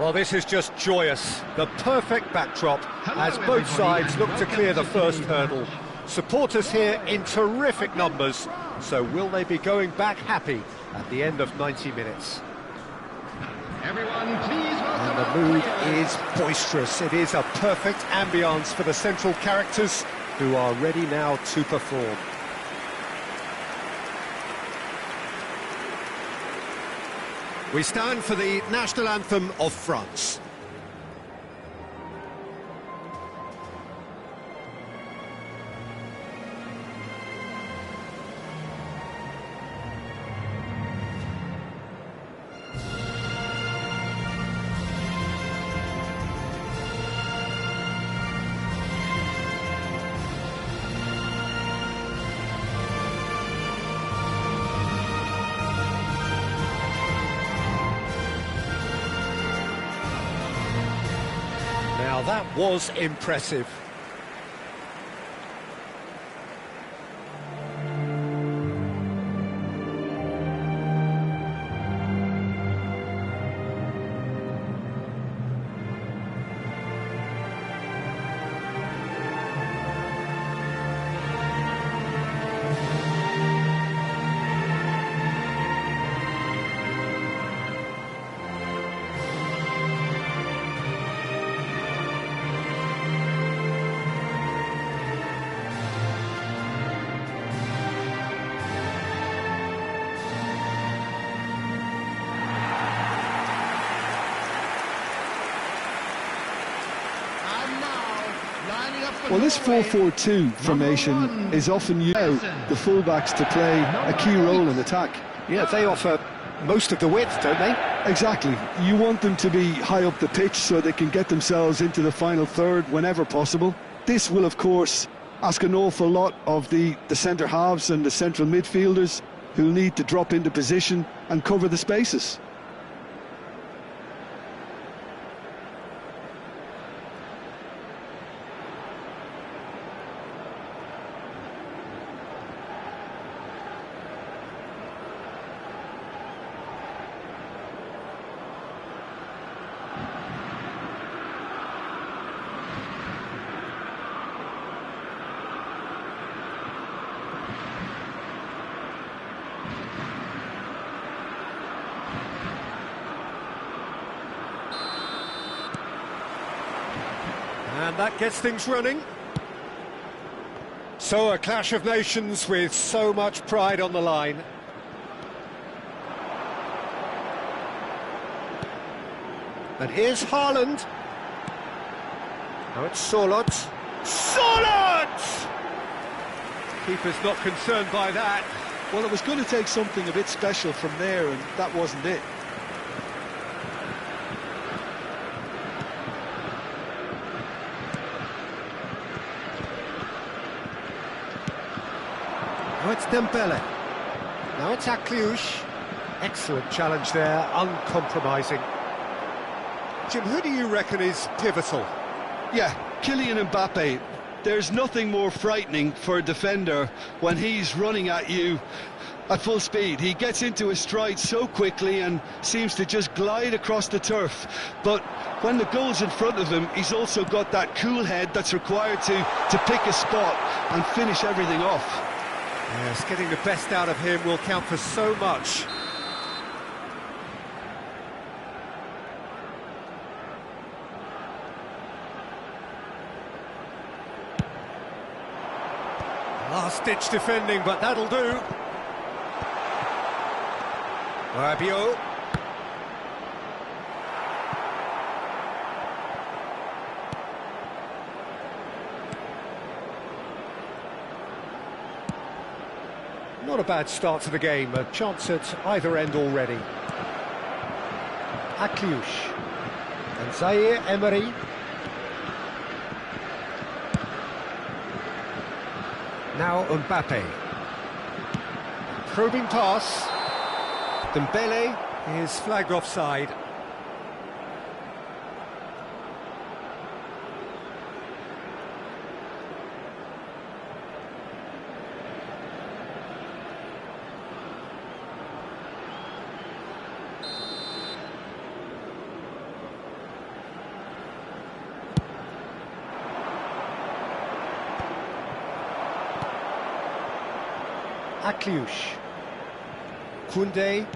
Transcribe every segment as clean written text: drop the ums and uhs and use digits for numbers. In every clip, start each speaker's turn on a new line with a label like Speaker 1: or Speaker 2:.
Speaker 1: Well, this is just joyous. The perfect backdrop as both sides look to clear the first hurdle. Supporters here in terrific numbers, so will they be going back happy at the end of 90 minutes?
Speaker 2: Everyone, please welcome.
Speaker 1: And the mood is boisterous. It is a perfect ambience for the central characters who are ready now to perform. We stand for the national anthem of France. Now that was impressive.
Speaker 3: Well, this 4-4-2 formation is often used the fullbacks to play a key role in attack.
Speaker 1: Yeah, they offer most of the width, don't they?
Speaker 3: Exactly. You want them to be high up the pitch so they can get themselves into the final third whenever possible. This will, of course, ask an awful lot of the centre halves and the central midfielders who need to drop into position and cover the spaces.
Speaker 1: And that gets things running. So a clash of nations with so much pride on the line. And here's Haaland. Now it's Solot. Solot! Keeper's not concerned by that.
Speaker 3: Well, it was going to take something a bit special from there, and that wasn't it.
Speaker 1: Now it's Dembele. Now it's Akliouche. Excellent challenge there, uncompromising. Jim, who do you reckon is pivotal?
Speaker 3: Yeah, Kylian Mbappe. There's nothing more frightening for a defender when he's running at you at full speed. He gets into his stride so quickly and seems to just glide across the turf. But when the goal's in front of him, he's also got that cool head that's required to pick a spot and finish everything off.
Speaker 1: Yes, getting the best out of him will count for so much. Last-ditch defending, but that'll do. Rabiot. Not a bad start to the game, a chance at either end already. Akliouche. And Zaire Emery. Now Mbappe. Probing pass. Dembele is flagged offside. Akliush. Koundé.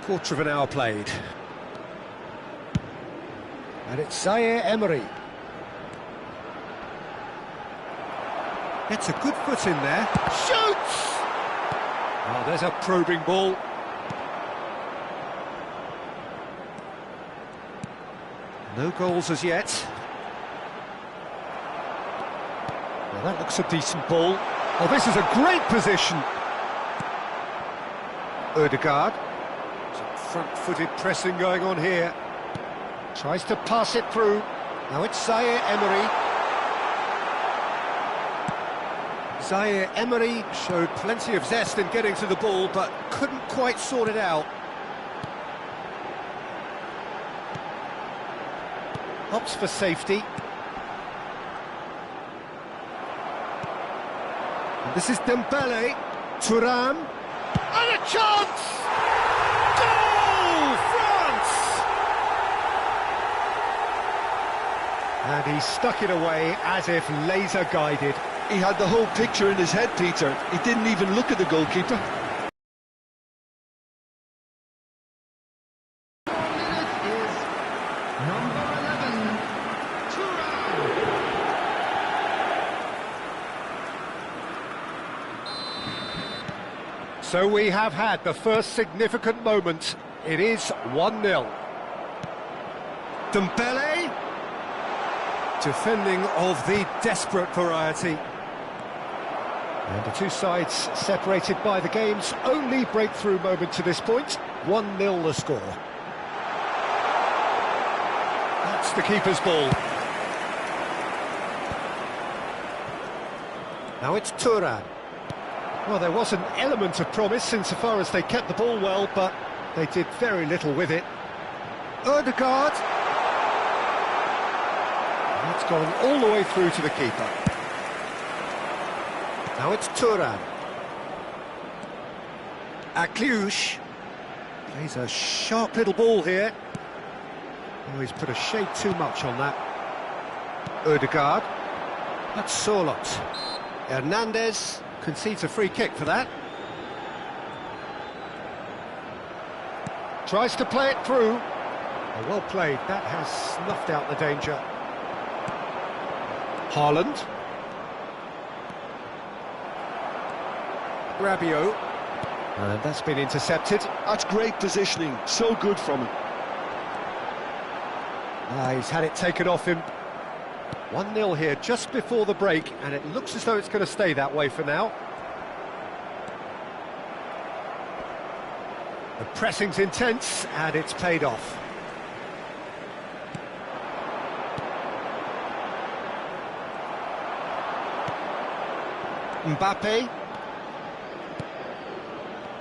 Speaker 1: Quarter of an hour played. And it's Zaire Emery. Gets a good foot in there. Shoots! Oh, there's a probing ball. No goals as yet. Well, that looks a decent ball. Oh, this is a great position. Ødegaard. Some front-footed pressing going on here. Tries to pass it through. Now it's Zaire Emery. Zaire Emery showed plenty of zest in getting to the ball, but couldn't quite sort it out. Opts for safety. And this is Dembele. Thuram. And a chance! Goal! France! And he stuck it away as if laser-guided.
Speaker 3: He had the whole picture in his head, Peter. He didn't even look at the goalkeeper.
Speaker 1: So we have had the first significant moment. It is 1-0. Dembele. Defending of the desperate variety. And the two sides separated by the game's only breakthrough moment to this point. 1-0 the score. That's the keeper's ball. Now it's Thuram. Well, there was an element of promise insofar as they kept the ball well, but they did very little with it. Ødegaard. That's gone all the way through to the keeper. Now it's Thuram. Akliush. Plays a sharp little ball here. Oh, he's put a shade too much on that. Ødegaard. That's Solot. Hernandez concedes a free kick for that. Tries to play it through. Oh, well played. That has snuffed out the danger. Haaland. Rabiot. And that's been intercepted.
Speaker 3: That's great positioning. So good from him.
Speaker 1: He's had it taken off him. 1-0 here just before the break, and it looks as though it's going to stay that way for now. The pressing's intense, and it's paid off. Mbappe.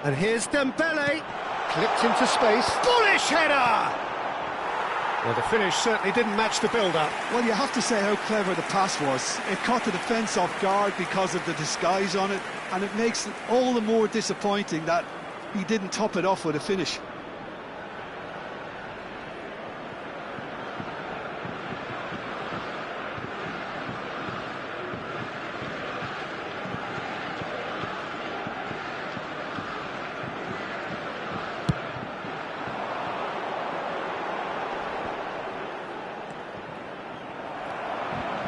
Speaker 1: And here's Dembele. Clipped into space. Bullish header! Well, the finish certainly didn't match the build-up.
Speaker 3: Well, you have to say how clever the pass was. It caught the defence off guard because of the disguise on it, and it makes it all the more disappointing that he didn't top it off with a finish.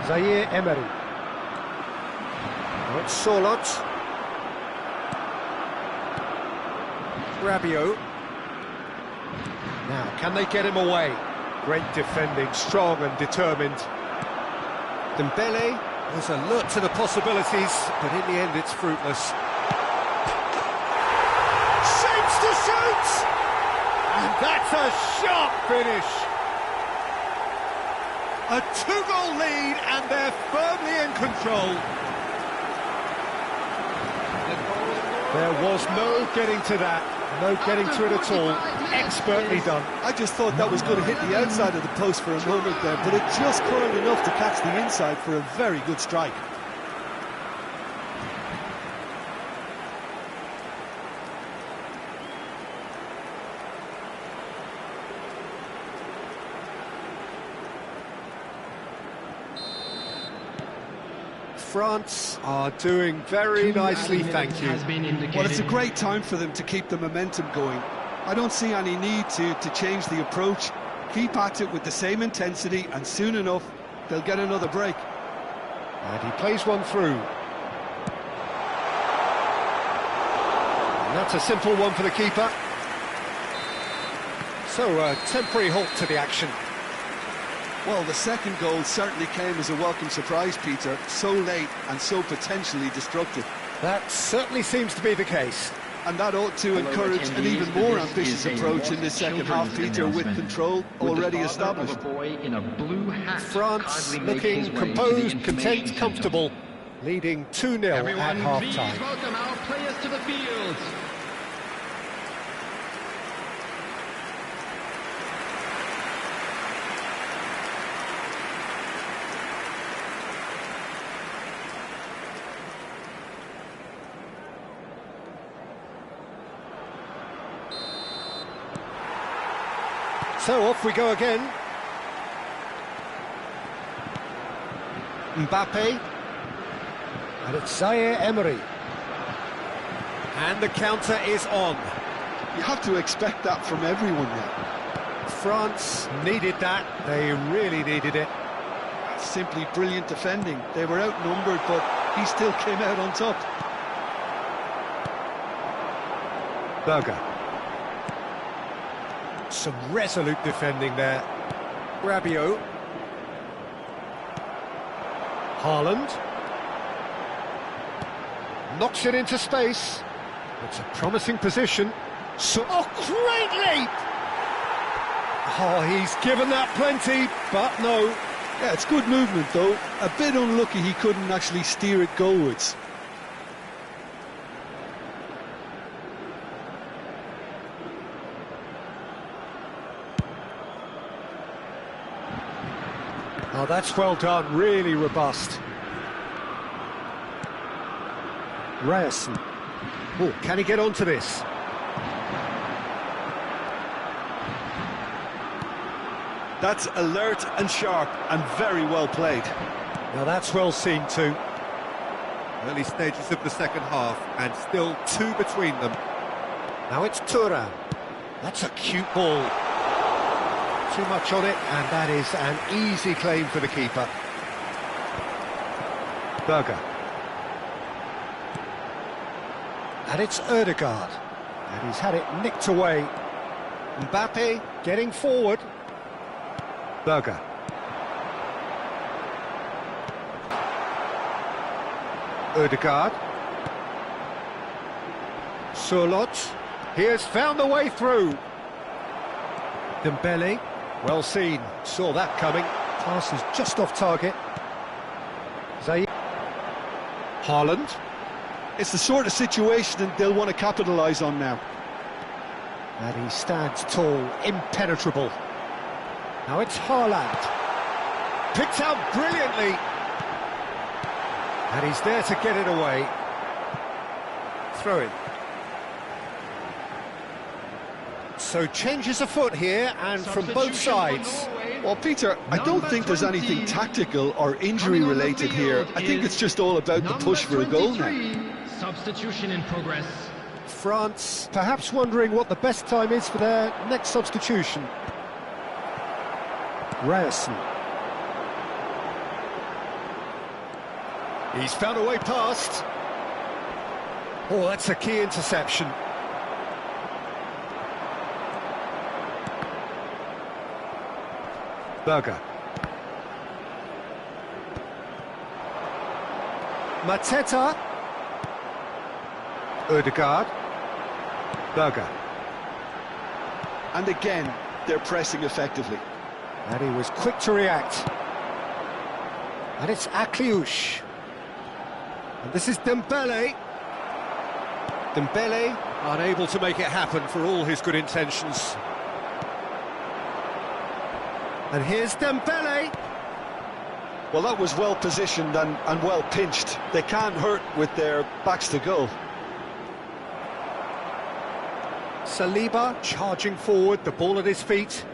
Speaker 1: Zaire Emery. Now it's Solot. Rabiot. Now, can they get him away? Great defending, strong and determined. Dembele was alert to the possibilities, but in the end it's fruitless. Shapes to shoot! And that's a sharp finish! A two-goal lead, and they're firmly in control. There was no getting to that, no getting to it at all. Expertly done.
Speaker 3: I just thought that was going to hit the outside of the post for a moment there, but it just curled enough to catch the inside for a very good strike.
Speaker 1: France are doing very nicely, thank you.
Speaker 3: Well, it's a great time for them to keep the momentum going. I don't see any need to change the approach. Keep at it with the same intensity, and soon enough, they'll get another break.
Speaker 1: And he plays one through. And that's a simple one for the keeper. So, a temporary halt to the action.
Speaker 3: Well, the second goal certainly came as a welcome surprise, Peter. So late and so potentially destructive.
Speaker 1: That certainly seems to be the case.
Speaker 3: And that ought to encourage an even more ambitious approach in this second half, Peter, with control already established.
Speaker 1: France looking composed, content, comfortable, leading 2-0 at half-time.
Speaker 2: Please welcome our players to the field.
Speaker 1: So off we go again. Mbappe. And it's Zaire Emery. And the counter is on.
Speaker 3: You have to expect that from everyone now.
Speaker 1: France needed that. They really needed it.
Speaker 3: Simply brilliant defending. They were outnumbered, but he still came out on top.
Speaker 1: Berger. Some resolute defending there. Rabiot. Haaland. Knocks it into space. It's a promising position. So, oh, great leap! Oh, he's given that plenty, but no.
Speaker 3: Yeah, it's good movement, though. A bit unlucky he couldn't actually steer it goalwards.
Speaker 1: Oh, that's well done, really robust. Ryerson. Oh, can he get onto this?
Speaker 3: That's alert and sharp and very well played.
Speaker 1: Now that's well seen too.
Speaker 4: Early stages of the second half, and still 2 between them.
Speaker 1: Now it's Thuram. That's a cute ball. Too much on it, and that is an easy claim for the keeper. Berger. And it's Ødegaard. And he's had it nicked away. Mbappe getting forward. Berger. Ødegaard. Surlot. He has found the way through. Dembele. Well seen, saw that coming. Pass is just off target. Zaire. Haaland.
Speaker 3: It's the sort of situation that they'll want to capitalise on now.
Speaker 1: And he stands tall, impenetrable. Now it's Haaland. Picked out brilliantly. And he's there to get it away. Throw in. So changes afoot here, and from both sides.
Speaker 3: Well, Peter, I don't think there's anything tactical or injury-related here. I think it's just all about the push for a goal now.
Speaker 2: Substitution in progress.
Speaker 1: France perhaps wondering what the best time is for their next substitution. Ryerson. He's found a way past. Oh, that's a key interception. Berger. Mateta. Ødegaard. Berger.
Speaker 3: And again, they're pressing effectively.
Speaker 1: And he was quick to react. And it's Akliouche. And this is Dembele. Dembele unable to make it happen for all his good intentions. And here's Dembele.
Speaker 3: Well, that was well positioned and well pinched. They can't hurt with their backs to goal.
Speaker 1: Saliba charging forward, the ball at his feet.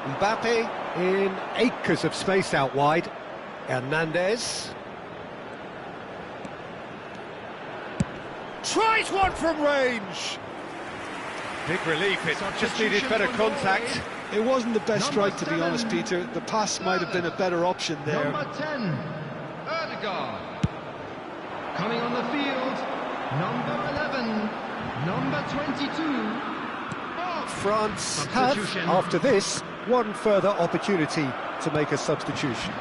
Speaker 1: Mbappe in acres of space out wide. Hernandez. Tries one from range. Big relief, it just needed better contact.
Speaker 3: It wasn't the best
Speaker 2: Number
Speaker 3: strike, to be
Speaker 2: 7.
Speaker 3: honest, Peter. The pass might have been a better option there.
Speaker 2: Number 10, Erdegaard. Coming on the field, number 11, number 22.
Speaker 1: France have,
Speaker 2: Substitution.
Speaker 1: after this, one further opportunity to make a substitution.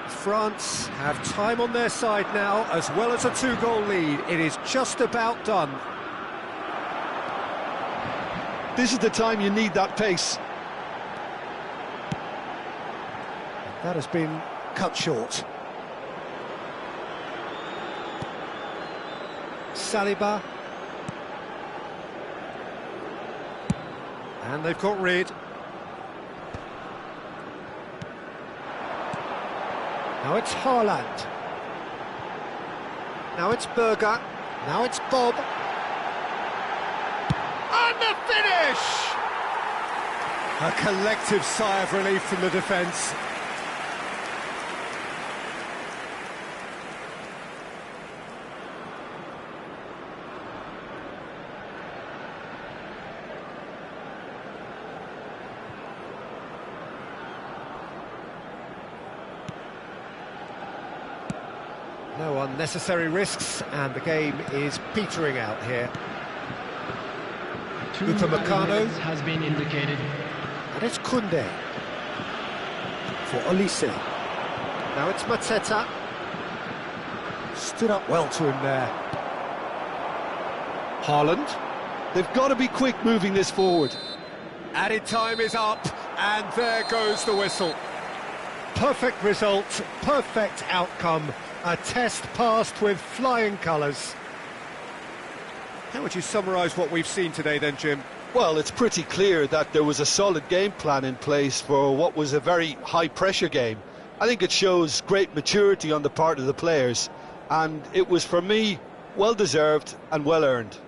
Speaker 1: France have time on their side now, as well as a 2-goal lead. It is just about done.
Speaker 3: This is the time you need that pace.
Speaker 1: That has been cut short. Saliba. And they've got rid. Now it's Haaland. Now it's Berger. Now it's Bob. And the finish! A collective sigh of relief from the defence. No unnecessary risks, and the game is petering out here.
Speaker 2: 2
Speaker 1: Upamecano.
Speaker 2: minutes has been indicated.
Speaker 1: And it's Koundé for Olise. Now it's Mateta. Stood up well to him there. Haaland.
Speaker 3: They've got to be quick moving this forward.
Speaker 1: Added time is up, and there goes the whistle. Perfect result, perfect outcome. A test passed with flying colours. How would you summarise what we've seen today then, Jim?
Speaker 3: Well, it's pretty clear that there was a solid game plan in place for what was a very high-pressure game. I think it shows great maturity on the part of the players, and it was, for me, well-deserved and well-earned.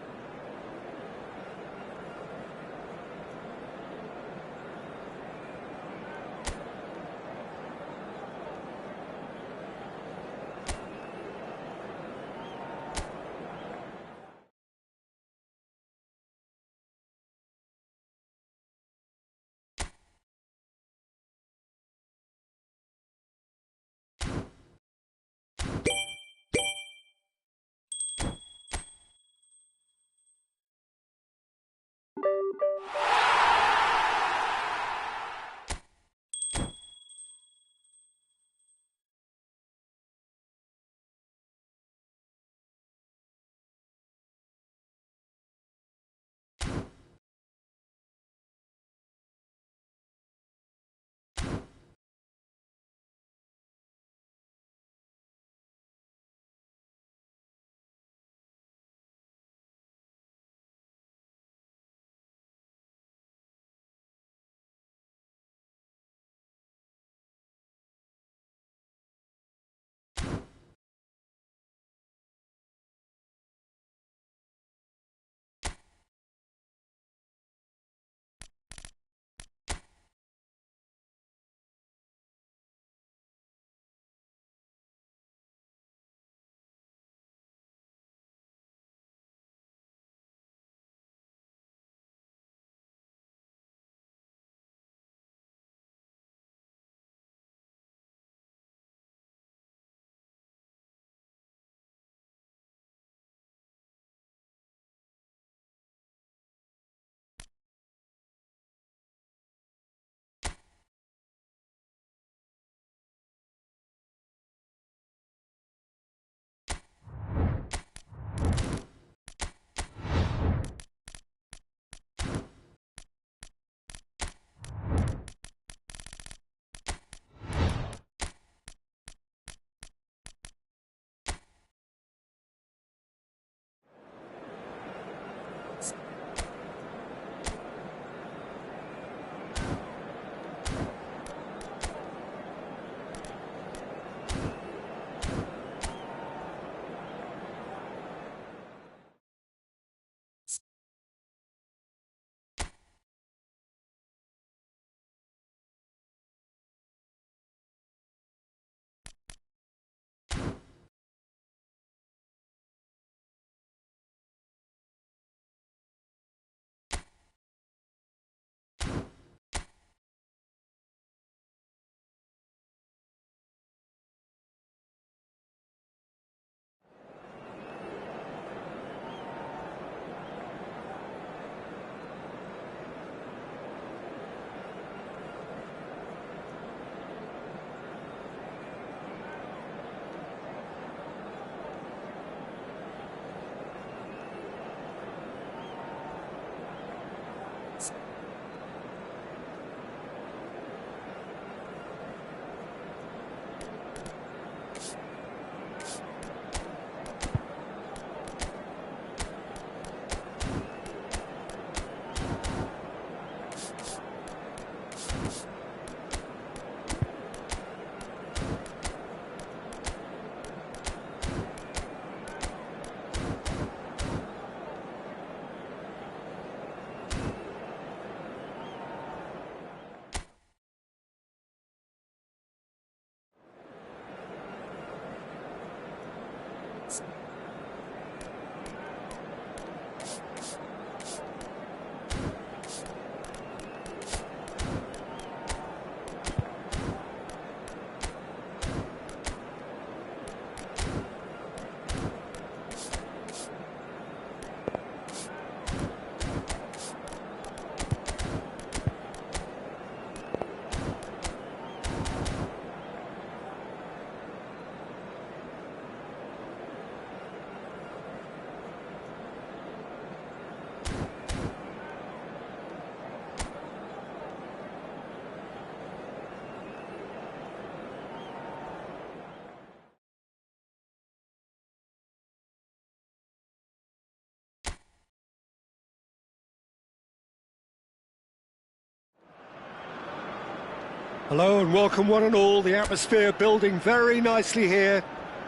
Speaker 1: Hello and welcome one and all. The atmosphere building very nicely here.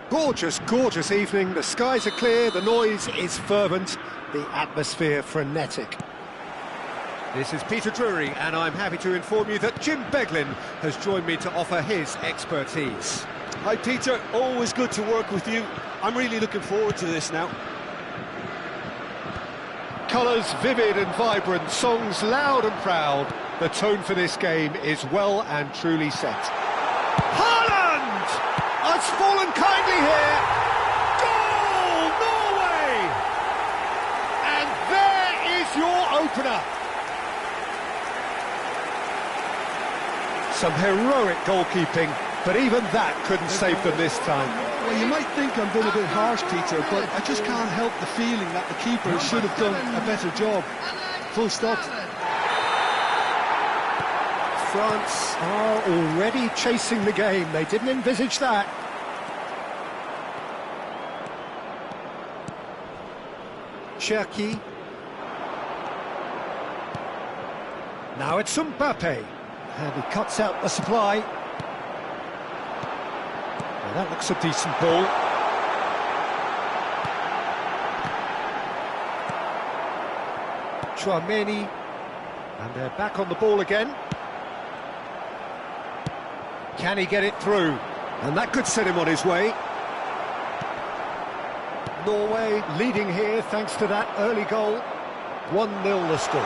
Speaker 1: Gorgeous, gorgeous evening. The skies are clear, the noise is fervent, the atmosphere frenetic. This is Peter Drury, and I'm happy to inform you that Jim Beglin has joined me to offer his expertise.
Speaker 3: Hi Peter, always good to work with you. I'm really looking forward to this now.
Speaker 1: Colours vivid and vibrant, songs loud and proud. The tone for this game is well and truly set. Haaland! Has fallen kindly here. Goal, Norway! And there is your opener. Some heroic goalkeeping, but even that couldn't save them this time.
Speaker 3: Well, you might think I'm being a bit harsh, Peter, but I just can't help the feeling that the keeper should have done a better job. Full stop.
Speaker 1: France are already chasing the game. They didn't envisage that. Cherki. Now it's Mbappe. And he cuts out the supply. Well, that looks a decent ball. Chouameni. And they're back on the ball again. Can he get it through? And that could set him on his way. Norway leading here thanks to that early goal. 1-0 the score.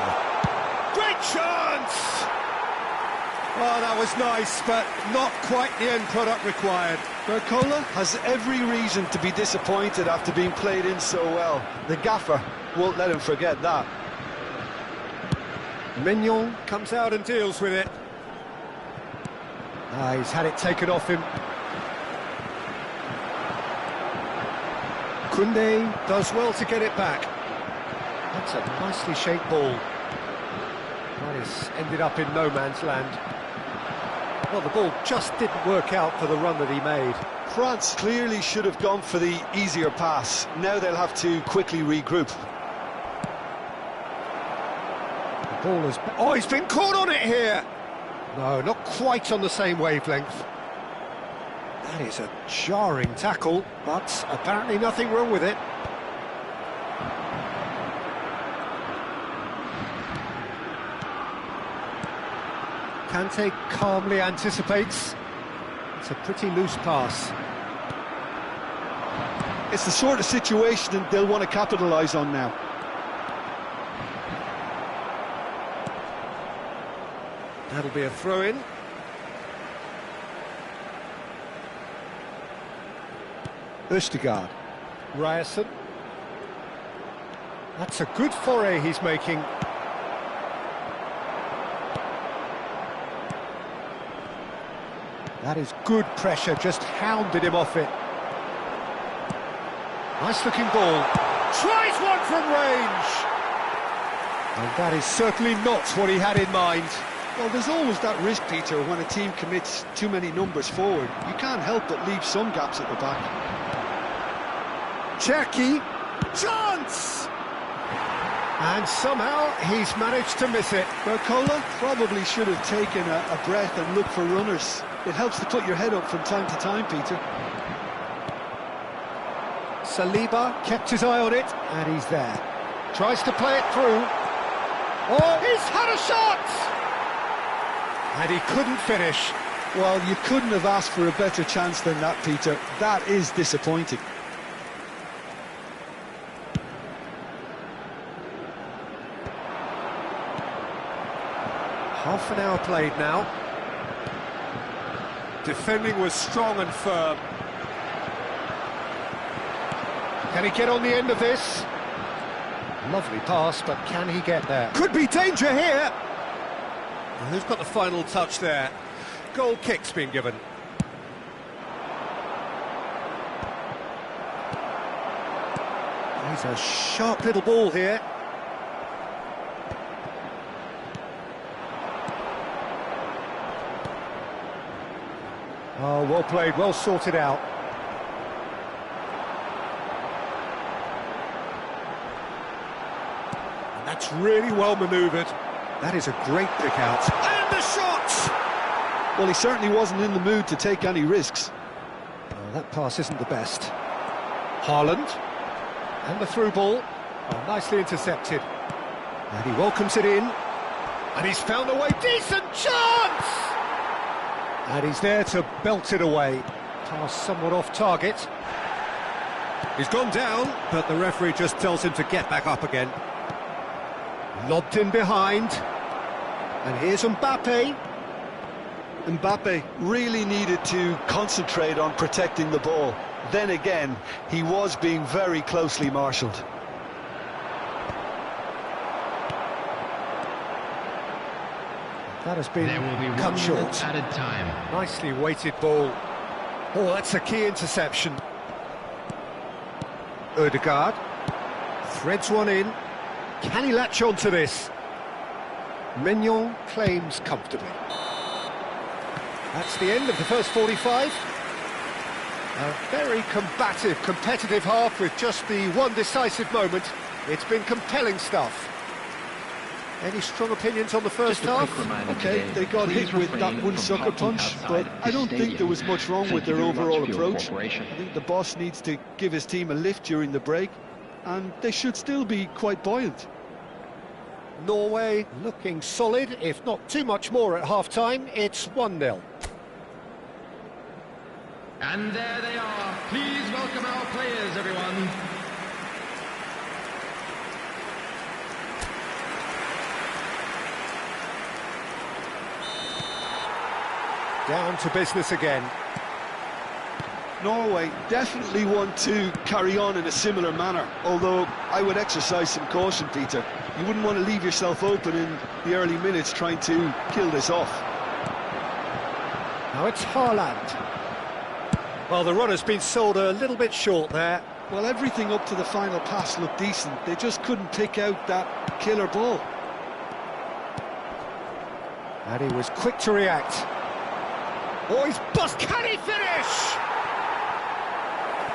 Speaker 1: Great chance! Oh, that was nice, but not quite the end product required.
Speaker 3: Barcola has every reason to be disappointed after being played in so well. The gaffer won't let him forget that.
Speaker 1: Mignon comes out and deals with it. Ah, he's had it taken off him. Koundé does well to get it back. That's a nicely shaped ball. That has ended up in no man's land. Well, the ball just didn't work out for the run that he made.
Speaker 3: France clearly should have gone for the easier pass. Now they'll have to quickly regroup.
Speaker 1: The ball has... Oh, he's been caught on it here! No, not quite on the same wavelength. That is a jarring tackle, but apparently nothing wrong with it. Kante calmly anticipates. It's a pretty loose pass.
Speaker 3: It's the sort of situation they'll want to capitalise on now.
Speaker 1: That'll be a throw-in. Østegard. Ryerson. That's a good foray he's making. That is good pressure, just hounded him off it. Nice looking ball. Tries one from range! And that is certainly not what he had in mind.
Speaker 3: Well, there's always that risk, Peter, when a team commits too many numbers forward. You can't help but leave some gaps at the back.
Speaker 1: Cherki, chance! And somehow he's managed to miss it.
Speaker 3: Barcola probably should have taken a breath and looked for runners. It helps to put your head up from time to time, Peter.
Speaker 1: Saliba kept his eye on it, and he's there. Tries to play it through. Oh, he's had a shot! And he couldn't finish.
Speaker 3: Well, you couldn't have asked for a better chance than that, Peter. That is disappointing.
Speaker 1: Half an hour played now. Defending was strong and firm. Can he get on the end of this? Lovely pass, but can he get there? Could be danger here! And who's got the final touch there? Goal kick's been given. He's a sharp little ball here. Oh, well played, well sorted out. And that's really well manoeuvred. That is a great pick out. And the shot!
Speaker 3: Well, he certainly wasn't in the mood to take any risks.
Speaker 1: Well, that pass isn't the best. Haaland. And the through ball. Oh, nicely intercepted. And he welcomes it in. And he's found a way. Decent chance! And he's there to belt it away. Pass somewhat off target.
Speaker 4: He's gone down, but the referee just tells him to get back up again.
Speaker 1: Lobbed in behind. And here's Mbappe.
Speaker 3: Mbappe really needed to concentrate on protecting the ball. Then again, he was being very closely marshalled.
Speaker 1: That has been
Speaker 2: There will be
Speaker 1: cut
Speaker 2: 1
Speaker 1: short.
Speaker 2: minute added time.
Speaker 1: Nicely weighted ball. Oh, that's a key interception. Ødegaard threads one in. Can he latch on to this? Mignon claims comfortably. That's the end of the first 45. A very combative, competitive half with just the one decisive moment. It's been compelling stuff. Any strong opinions on the first half?
Speaker 3: Okay, they got hit with that one sucker punch, but I don't think there was much wrong with their overall approach. I think the boss needs to give his team a lift during the break, and they should still be quite buoyant.
Speaker 1: Norway looking solid, if not too much more at half-time. It's 1-0.
Speaker 2: And there they are. Please welcome our players, everyone.
Speaker 1: Down to business again.
Speaker 3: Norway definitely want to carry on in a similar manner, although I would exercise some caution, Peter. You wouldn't want to leave yourself open in the early minutes trying to kill this off.
Speaker 1: Now it's Haaland. Well, the run has been sold a little bit short there.
Speaker 3: Well, everything up to the final pass looked decent. They just couldn't pick out that killer ball.
Speaker 1: And he was quick to react. Oh, he's bust. Can he finish?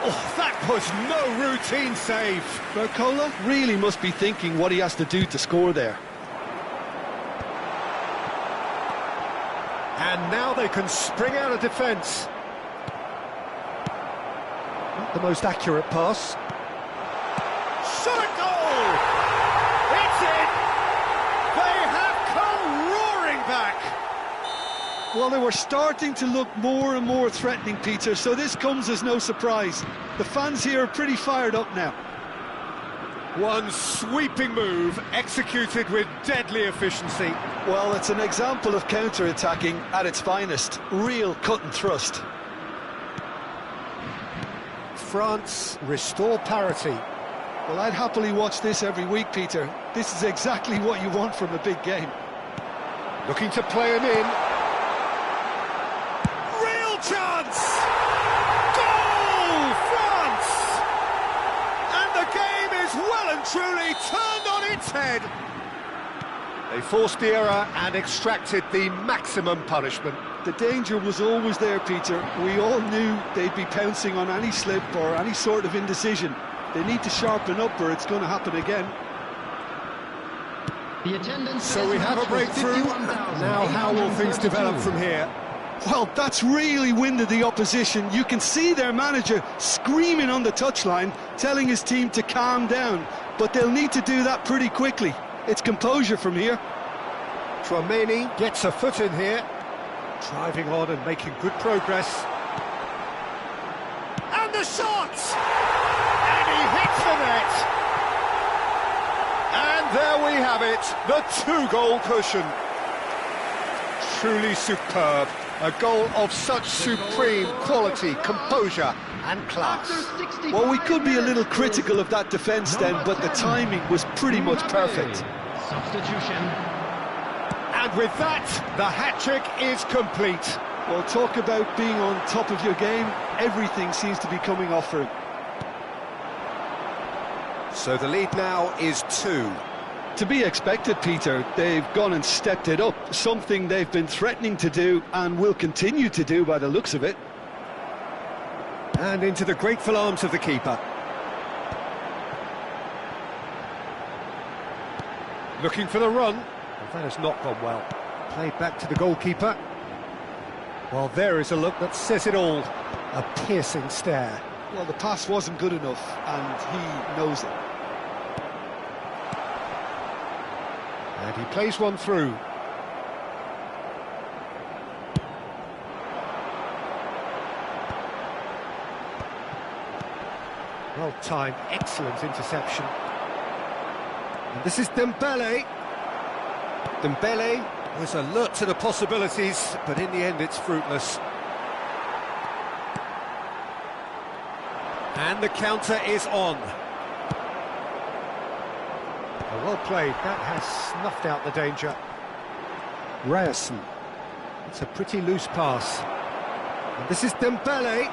Speaker 1: Oh, that was no routine save.
Speaker 3: Barcola really must be thinking what he has to do to score there.
Speaker 1: And now they can spring out of defence. Not the most accurate pass. Shot a goal! It's in! They have come roaring back!
Speaker 3: Well, they were starting to look more and more threatening, Peter, so this comes as no surprise. The fans here are pretty fired up now.
Speaker 1: One sweeping move, executed with deadly efficiency.
Speaker 3: Well, it's an example of counter-attacking at its finest. Real cut and thrust.
Speaker 1: France restore parity.
Speaker 3: Well, I'd happily watch this every week, Peter. This is exactly what you want from a big game.
Speaker 1: Looking to play him in. Real chance! Goal, France! And the game is well and truly turned on its head. They forced the error and extracted the maximum punishment.
Speaker 3: The danger was always there, Peter. We all knew they'd be pouncing on any slip or any sort of indecision. They need to sharpen up or it's going to happen again.
Speaker 2: The attendance
Speaker 1: So we have a breakthrough. Now how will things develop from here?
Speaker 3: Well, that's really winded the opposition. You can see their manager screaming on the touchline, telling his team to calm down. But they'll need to do that pretty quickly. It's composure from here.
Speaker 1: Tchouameni gets a foot in here. Driving on and making good progress. And the shot! And he hits the net! And there we have it, the two-goal cushion. Truly superb. A goal of such supreme quality, composure and class.
Speaker 3: Well, we could be a little critical of that defence then, but the timing was pretty much perfect.
Speaker 2: Substitution.
Speaker 1: And with that, the hat-trick is complete.
Speaker 3: Well, talk about being on top of your game. Everything seems to be coming off for him.
Speaker 4: So the lead now is 2.
Speaker 3: To be expected, Peter. They've gone and stepped it up, something they've been threatening to do and will continue to do by the looks of it.
Speaker 1: And into the grateful arms of the keeper. Looking for the run. Well, that has not gone well. Played back to the goalkeeper. Well, there is a look that says it all. A piercing stare.
Speaker 3: Well, the pass wasn't good enough, and he knows it.
Speaker 1: And he plays one through. Well timed, excellent interception. And this is Dembele. Dembele was alert to the possibilities, but in the end it's fruitless. And the counter is on. Well played, that has snuffed out the danger. Ryerson. It's a pretty loose pass. And this is Dembele.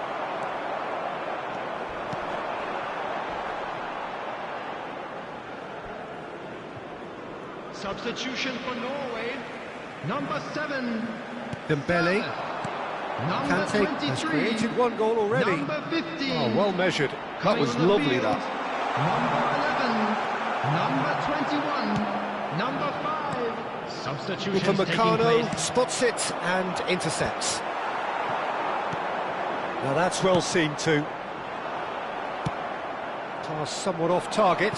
Speaker 2: Substitution for Norway, number 7.
Speaker 1: Dembele.
Speaker 2: Number
Speaker 1: Kante
Speaker 2: 23.
Speaker 1: has created one goal already.
Speaker 2: Number 15.
Speaker 1: Oh, well measured.
Speaker 3: That was lovely, that.
Speaker 2: Number 11. Number 21. Number 5. Substitution taking
Speaker 1: Upamecano
Speaker 2: place.
Speaker 1: spots it and intercepts. Now that's well seen too. Pass somewhat off target.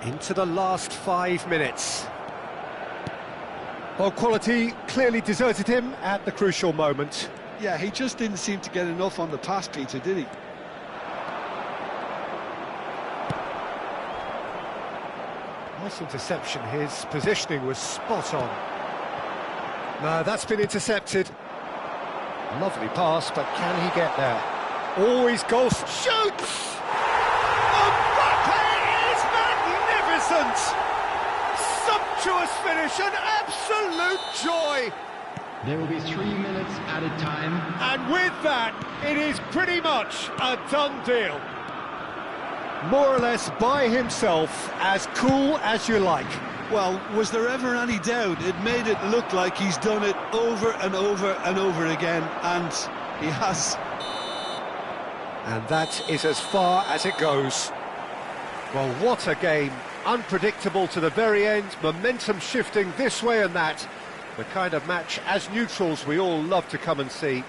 Speaker 1: Into the last 5 minutes. Well, quality clearly deserted him at the crucial moment.
Speaker 3: Yeah, he just didn't seem to get enough on the pass, Peter, did he?
Speaker 1: Nice interception, his positioning was spot on. No, that's been intercepted. Lovely pass, but can he get there? Always goes, shoots! Sumptuous finish, an absolute joy!
Speaker 2: There will be 3 minutes added time.
Speaker 1: And with that, it is pretty much a done deal. More or less by himself, as cool as you like.
Speaker 3: Well, was there ever any doubt? It made it look like he's done it over and over and over again, and he has.
Speaker 1: And that is as far as it goes. Well, what a game. Unpredictable to the very end, momentum shifting this way and that. The kind of match, as neutrals, we all love to come and see.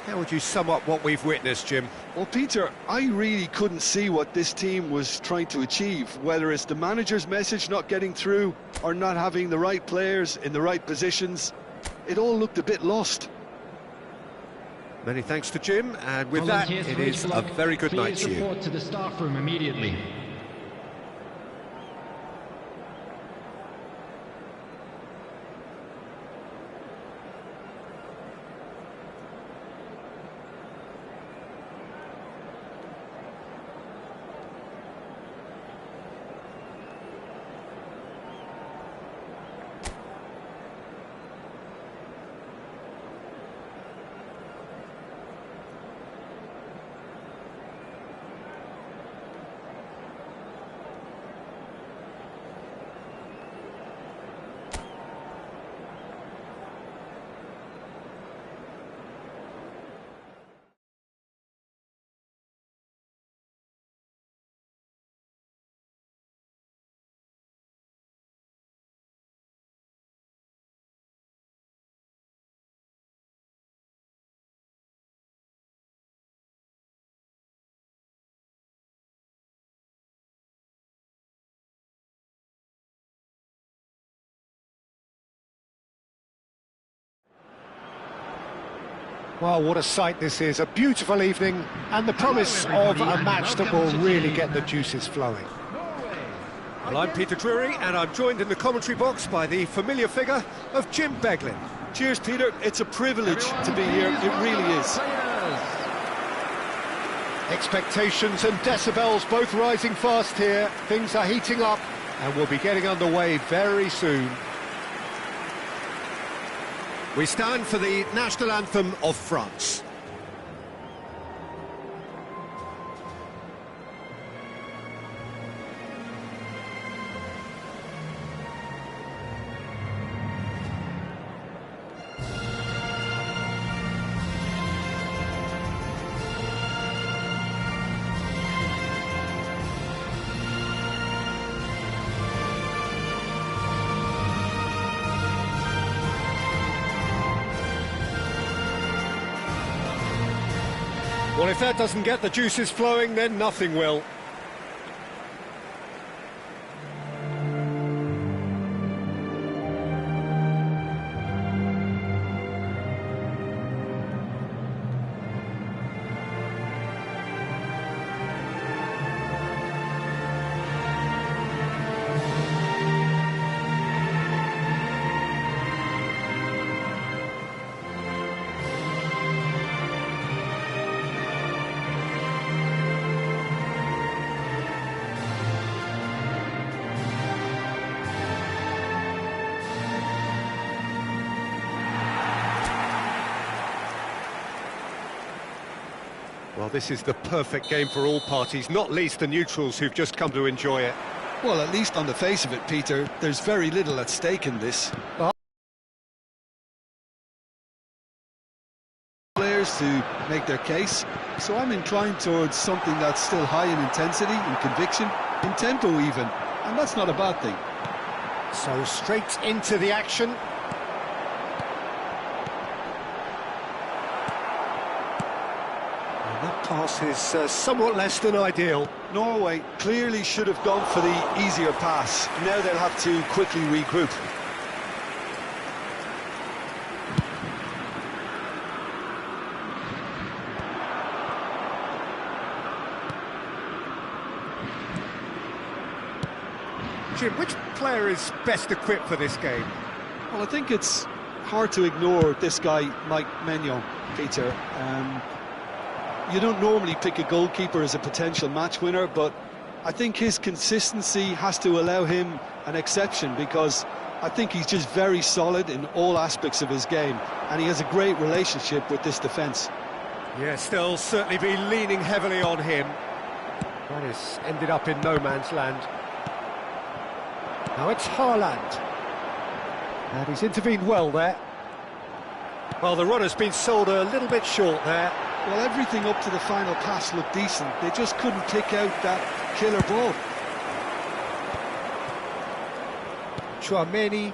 Speaker 1: How would you sum up what we've witnessed, Jim?
Speaker 3: Well, Peter, I really couldn't see what this team was trying to achieve, whether it's the manager's message not getting through or not having the right players in the right positions. It all looked a bit lost.
Speaker 1: Many thanks to Jim, and with that,
Speaker 2: Volunteers
Speaker 1: it
Speaker 2: for each
Speaker 1: is a
Speaker 2: club,
Speaker 1: very good night
Speaker 2: please
Speaker 1: to you.
Speaker 2: report to the staff room immediately.
Speaker 1: Well, what a sight this is. A beautiful evening and the promise of a match that will really get the juices flowing. Well, I'm Peter Drury and I'm joined in the commentary box by the familiar figure of Jim Beglin.
Speaker 3: Cheers, Peter. It's a privilege to be here. It really is.
Speaker 1: Expectations and decibels both rising fast here. Things are heating up and we'll be getting underway very soon. We stand for the national anthem of France. Well, if that doesn't get the juices flowing, then nothing will. Well, this is the perfect game for all parties, not least the neutrals who've just come to enjoy it.
Speaker 3: Well, at least on the face of it, Peter, there's very little at stake in this. Players to make their case, so I'm inclined towards something that's still high in intensity and conviction, in tempo even, and that's not a bad thing.
Speaker 1: So straight into the action. That pass is somewhat less than ideal.
Speaker 3: Norway clearly should have gone for the easier pass. Now they'll have to quickly regroup.
Speaker 1: Jim, which player is best equipped for this game?
Speaker 3: Well, I think it's hard to ignore this guy, Mike Maignan, Peter. You don't normally pick a goalkeeper as a potential match winner, but I think his consistency has to allow him an exception, because I think he's just very solid in all aspects of his game, and he has a great relationship with this defence.
Speaker 1: Yes, they'll certainly be leaning heavily on him. That has ended up in no man's land. Now it's Haaland. And he's intervened well there. Well, the runner's been sold a little bit short there.
Speaker 3: Well, everything up to the final pass looked decent. They just couldn't pick out that killer ball.
Speaker 1: Chouameni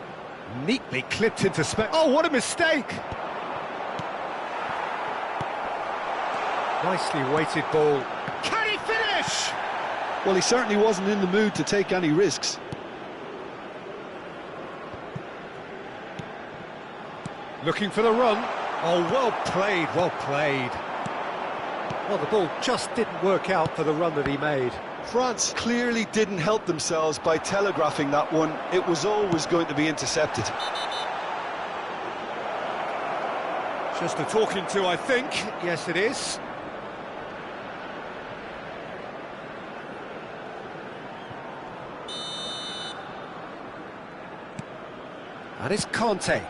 Speaker 1: neatly clipped into space. Oh, what a mistake! Nicely weighted ball. Can he finish?
Speaker 3: Well, he certainly wasn't in the mood to take any risks.
Speaker 1: Looking for the run. Oh, well played, well played. Well, the ball just didn't work out for the run that he made.
Speaker 3: France clearly didn't help themselves by telegraphing that one. It was always going to be intercepted.
Speaker 1: Just a talking to, I think. Yes, it is. And it's Conte.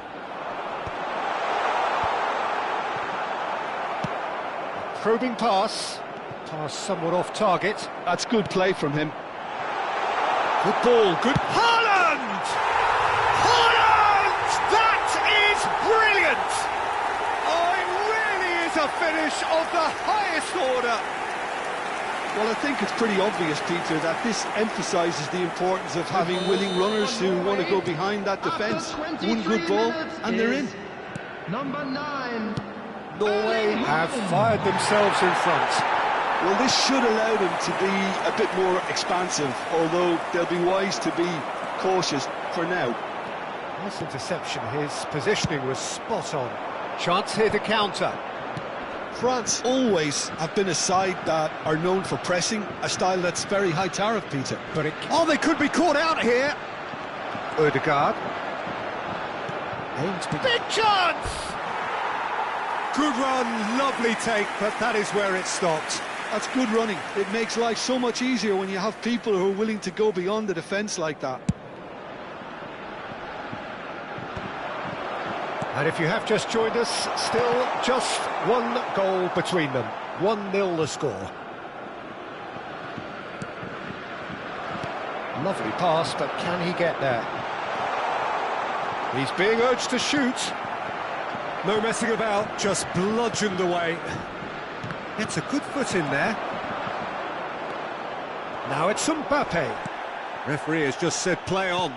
Speaker 1: Probing pass. Pass somewhat off target.
Speaker 3: That's good play from him.
Speaker 1: Good ball, good... Haaland! Haaland! That is brilliant! Oh, it really is a finish of the highest order.
Speaker 3: Well, I think it's pretty obvious, Peter, that this emphasises the importance of having willing runners who want to go behind that defence. One good ball, and they're in.
Speaker 2: Number 9.
Speaker 1: Norway have fired themselves in front.
Speaker 3: Well, this should allow them to be a bit more expansive, although they'll be wise to be cautious for now.
Speaker 1: Nice interception. His positioning was spot on. Chance here to counter.
Speaker 3: France always have been a side that are known for pressing, a style that's very high tariff, Peter.
Speaker 1: But oh, they could be caught out here. Odegaard. Big chance! Good run, lovely take, but that is where it stopped.
Speaker 3: That's good running. It makes life so much easier when you have people who are willing to go beyond the defence like that.
Speaker 1: And if you have just joined us, still just one goal between them. 1-0 the score. Lovely pass, but can he get there? He's being urged to shoot. No messing about, just bludgeoned away. Gets a good foot in there. Now it's Mbappe. Referee has just said play on.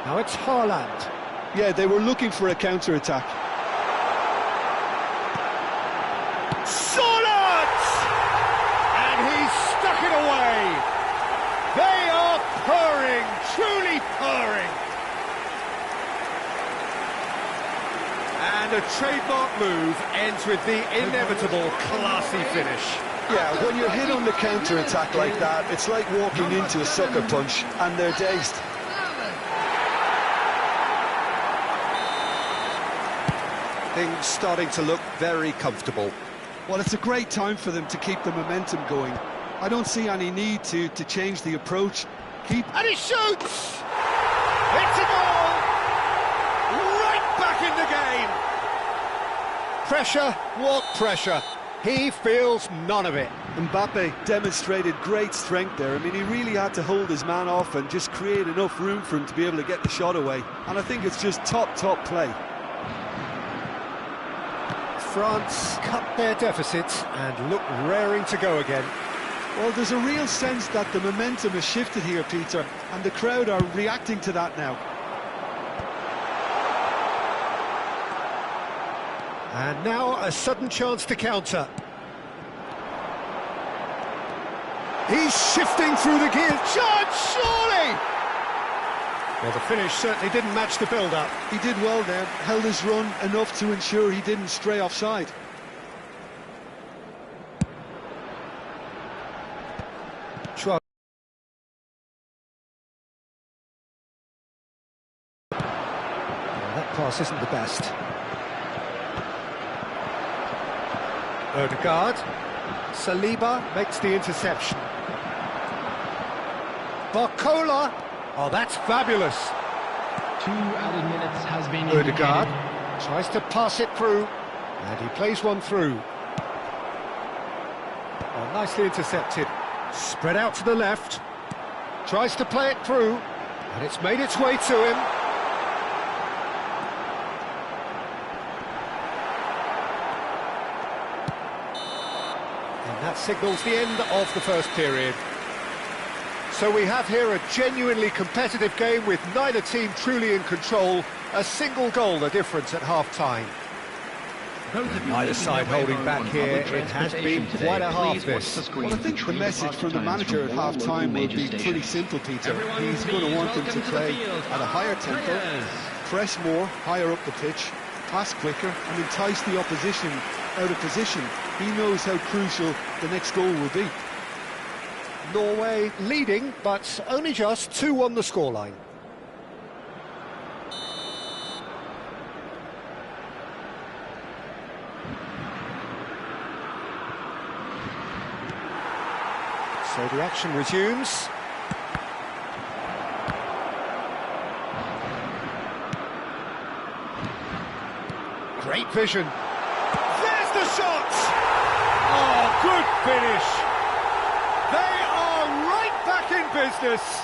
Speaker 1: Now it's Haaland.
Speaker 3: Yeah, they were looking for a counter-attack.
Speaker 1: Solid! And he's stuck it away. They are purring, truly purring. And a trademark move ends with the inevitable classy finish.
Speaker 3: Yeah, when you're hit on the counter-attack like that, it's like walking into a sucker punch, and they're dazed.
Speaker 4: Things starting to look very comfortable.
Speaker 3: Well, it's a great time for them to keep the momentum going. I don't see any need to change the approach.
Speaker 1: And he shoots! It's a goal! Right back in the game! Pressure, what pressure? He feels none of it.
Speaker 3: Mbappe demonstrated great strength there. I mean, he really had to hold his man off and just create enough room for him to be able to get the shot away. And I think it's just top play.
Speaker 1: France cut their deficits and look raring to go again.
Speaker 3: Well, there's a real sense that the momentum has shifted here, Peter, and the crowd are reacting to that now.
Speaker 1: And now a sudden chance to counter. He's shifting through the gears. Chance, surely! Well, the finish certainly didn't match the build-up.
Speaker 3: He did well there, held his run enough to ensure he didn't stray offside.
Speaker 1: That pass isn't the best. Odegaard. Saliba makes the interception. Barcola. Oh, that's fabulous.
Speaker 2: 2 added minutes has been
Speaker 1: Odegaard
Speaker 2: indicated.
Speaker 1: tries to pass it through, and he plays one through. Oh, nicely intercepted. Spread out to the left. Tries to play it through, and it's made its way to him. And that signals the end of the first period. So we have here a genuinely competitive game with neither team truly in control. A single goal the difference at half-time. Neither side holding back here. It has been quite a half this.
Speaker 3: Well, I think the message from the manager at half-time will be pretty simple, Peter. He's going to want them to play at a higher tempo, press more, higher up the pitch, pass quicker, and entice the opposition out of position. He knows how crucial the next goal will be.
Speaker 1: Norway leading, but only just 2 on the scoreline. So the action resumes. Great vision. There's the shot! Oh, good finish! They are right back in business.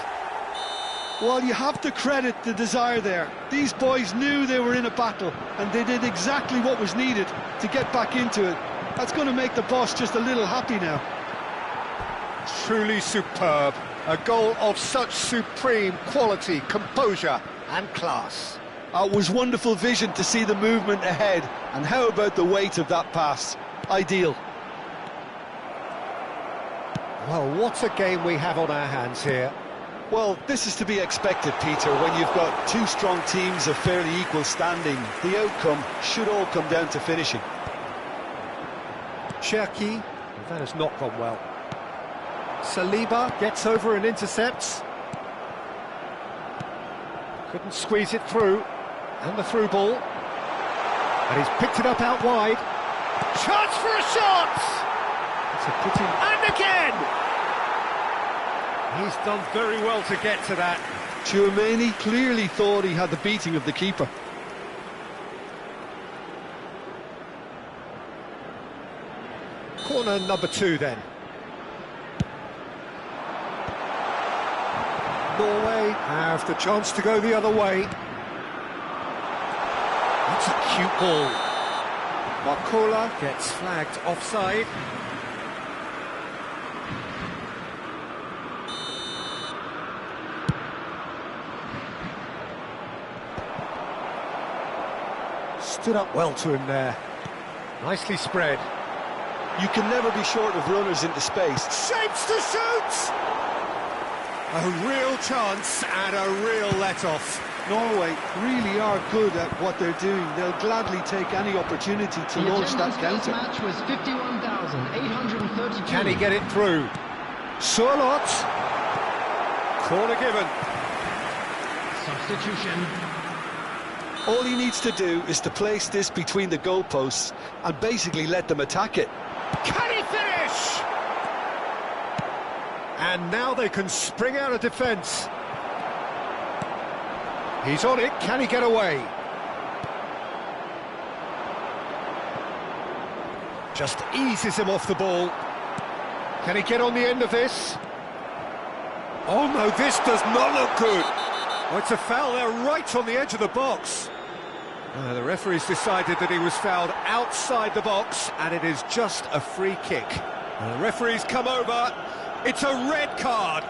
Speaker 3: Well, you have to credit the desire there. These boys knew they were in a battle, and they did exactly what was needed to get back into it. That's going to make the boss just a little happy now.
Speaker 1: Truly superb. A goal of such supreme quality, composure and class.
Speaker 3: It was wonderful vision to see the movement ahead, and how about the weight of that pass? Ideal.
Speaker 1: Well, what a game we have on our hands here.
Speaker 3: Well, this is to be expected, Peter, when you've got 2 strong teams of fairly equal standing. The outcome should all come down to finishing.
Speaker 1: Cherki, that has not gone well. Saliba gets over and intercepts. Couldn't squeeze it through. And the through ball. And he's picked it up out wide. Chance for a shot! It's a pretty... And again! He's done very well to get to that.
Speaker 3: Tchouaméni clearly thought he had the beating of the keeper.
Speaker 1: Corner number 2 then. Norway have the chance to go the other way. That's a cute ball. Barcola gets flagged offside. Stood up well to him there. Nicely spread.
Speaker 3: You can never be short of runners into space.
Speaker 1: Shapes to shoot! A real chance and a real let-off.
Speaker 3: Norway really are good at what they're doing. They'll gladly take any opportunity to launch that counter.
Speaker 2: The match was 51,832.
Speaker 1: Can he get it through? Surlot. Corner given.
Speaker 2: Substitution.
Speaker 3: All he needs to do is to place this between the goalposts and basically let them attack it.
Speaker 1: Can he finish? And now they can spring out of defence. He's on it, can he get away? Just eases him off the ball. Can he get on the end of this? Oh no, this does not look good. Oh, it's a foul there right on the edge of the box. The referee's decided that he was fouled outside the box, and it is just a free kick. The referee's come over. It's a red card.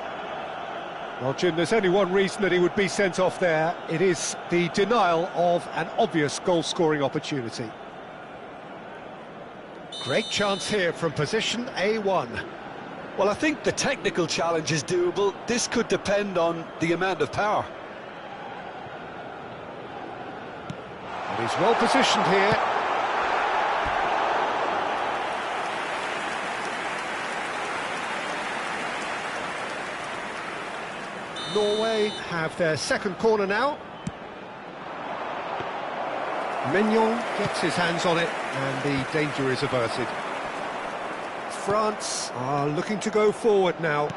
Speaker 1: Well, Jim, there's only one reason that he would be sent off there. It is the denial of an obvious goal-scoring opportunity. Great chance here from position A1.
Speaker 3: Well, I think the technical challenge is doable. This could depend on the amount of power.
Speaker 1: And he's well positioned here. Norway have their second corner now. Mignon gets his hands on it and the danger is averted. France are looking to go forward now.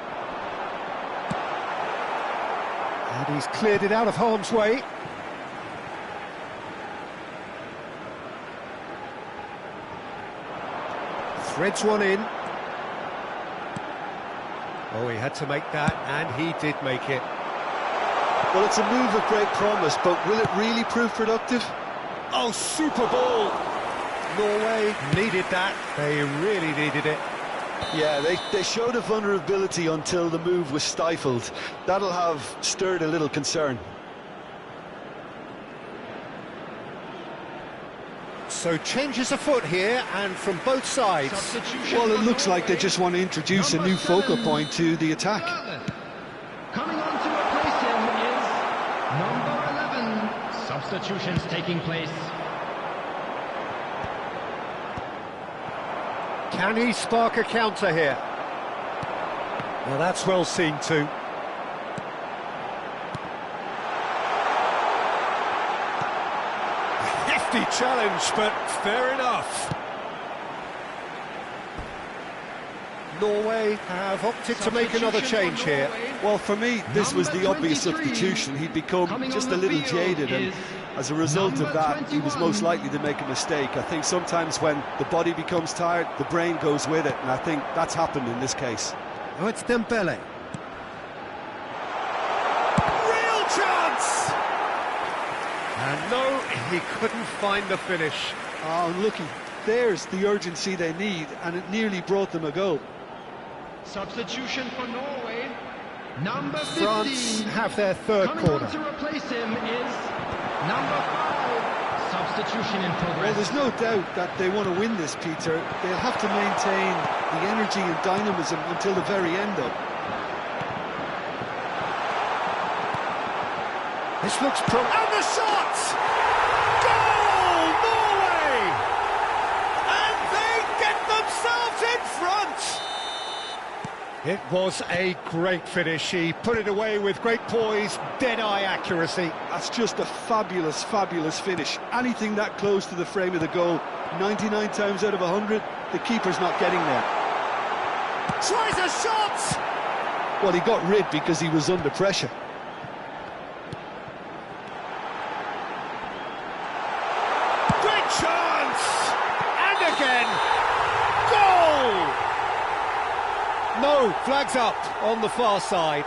Speaker 1: And he's cleared it out of harm's way. Threads one in. Oh, he had to make that, and he did make it.
Speaker 3: Well, it's a move of great promise, but will it really prove productive?
Speaker 1: Oh, super ball! Norway needed that. They really needed it.
Speaker 3: Yeah, they showed a vulnerability until the move was stifled. That'll have stirred a little concern.
Speaker 1: So changes afoot here, and from both sides.
Speaker 3: Well, it looks like they just want to introduce a new focal point to the attack.
Speaker 2: Coming on to replace him is number 11. Substitutions taking place.
Speaker 1: Can he spark a counter here? Well, that's well seen too. Hefty challenge, but fair enough. Norway have opted to make another change here.
Speaker 3: Well, for me, this was the obvious substitution. He'd become just a little jaded, and as a result of that, he was most likely to make a mistake. I think sometimes when the body becomes tired, the brain goes with it, and I think that's happened in this case.
Speaker 1: Oh, it's Dembele. Real chance! And no, he couldn't find the finish.
Speaker 3: Oh, unlucky. There's the urgency they need, and it nearly brought them a goal.
Speaker 2: Substitution for Norway. Number 15.
Speaker 1: France have their third corner.
Speaker 2: Coming on to replace him is number 5. Substitution in progress.
Speaker 3: Well, there's no doubt that they want to win this, Peter. They'll have to maintain the energy and dynamism until the very end, though.
Speaker 1: This looks and the shot! Goal, Norway! And they get themselves in front! It was a great finish. He put it away with great poise, dead-eye accuracy.
Speaker 3: That's just a fabulous, fabulous finish. Anything that close to the frame of the goal, 99 times out of 100, the keeper's not getting there.
Speaker 1: Tries a shot!
Speaker 3: Well, he got rid because he was under pressure.
Speaker 1: Great chance! And again! Goal! No, flags up on the far side.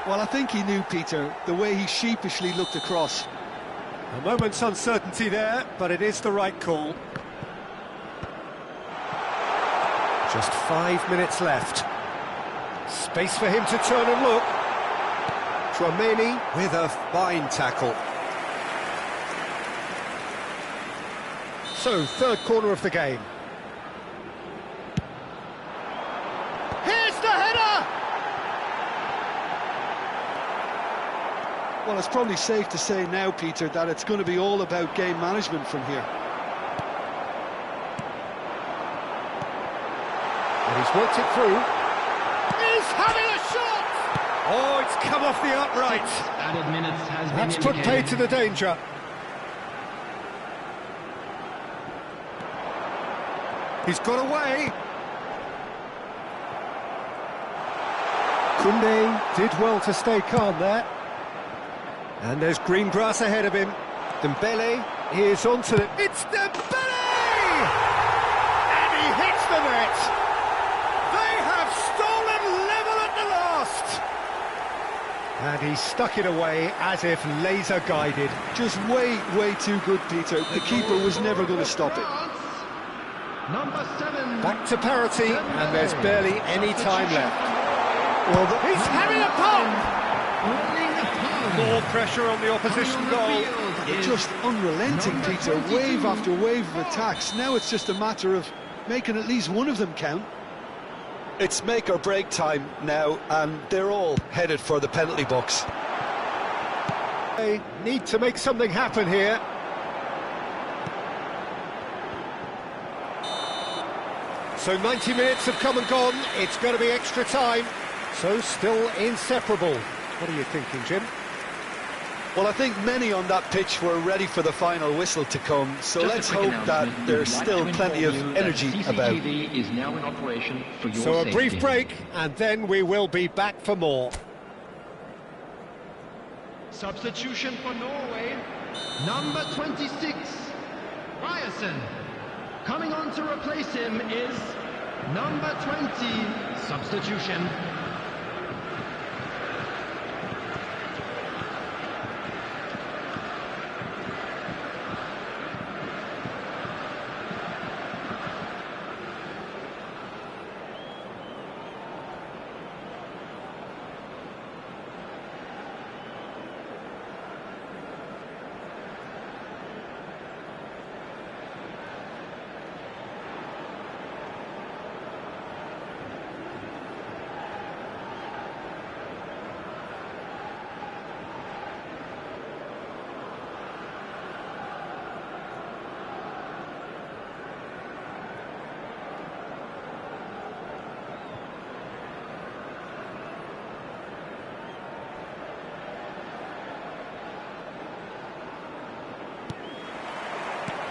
Speaker 3: Well, I think he knew, Peter, the way he sheepishly looked across.
Speaker 1: A moment's uncertainty there, but it is the right call. Just 5 minutes left. Space for him to turn and look. Chouameni with a fine tackle. So, third corner of the game.
Speaker 3: Well, it's probably safe to say now, Peter, that it's going to be all about game management from here.
Speaker 1: And he's worked it through. He's having a shot! Oh, it's come off the upright.
Speaker 2: Added minutes has been
Speaker 1: That's put
Speaker 2: indicated.
Speaker 1: paid to the danger. He's got away. Koundé did well to stay calm there. And there's green grass ahead of him. Dembele is onto it. It's Dembele! And he hits the net. They have stolen level at the last. And he stuck it away as if laser guided.
Speaker 3: Just way too good, Peter. The keeper was never going to stop it.
Speaker 2: Number 7.
Speaker 1: Back to parity, and there's barely any time left.
Speaker 3: Well,
Speaker 1: He's having a pump! More pressure on the opposition goal.
Speaker 3: they're just unrelenting, Peter. Wave after wave of attacks. Now it's just a matter of making at least one of them count. It's make or break time now, and they're all headed for the penalty box.
Speaker 1: They need to make something happen here. So 90 minutes have come and gone. It's going to be extra time. So still inseparable. What are you thinking, Jim?
Speaker 3: Well, I think many on that pitch were ready for the final whistle to come, so
Speaker 2: Just
Speaker 3: let's
Speaker 2: a quick
Speaker 3: hope that
Speaker 2: announcement.
Speaker 3: there's
Speaker 2: We'd like
Speaker 3: still
Speaker 2: to
Speaker 3: plenty of
Speaker 2: inform you that
Speaker 3: energy
Speaker 2: CCTV
Speaker 3: about.
Speaker 2: is now in operation for your
Speaker 1: So a brief
Speaker 2: safety.
Speaker 1: break, and then we will be back for more.
Speaker 2: Substitution for Norway, number 26, Ryerson. Coming on to replace him is number 20, substitution.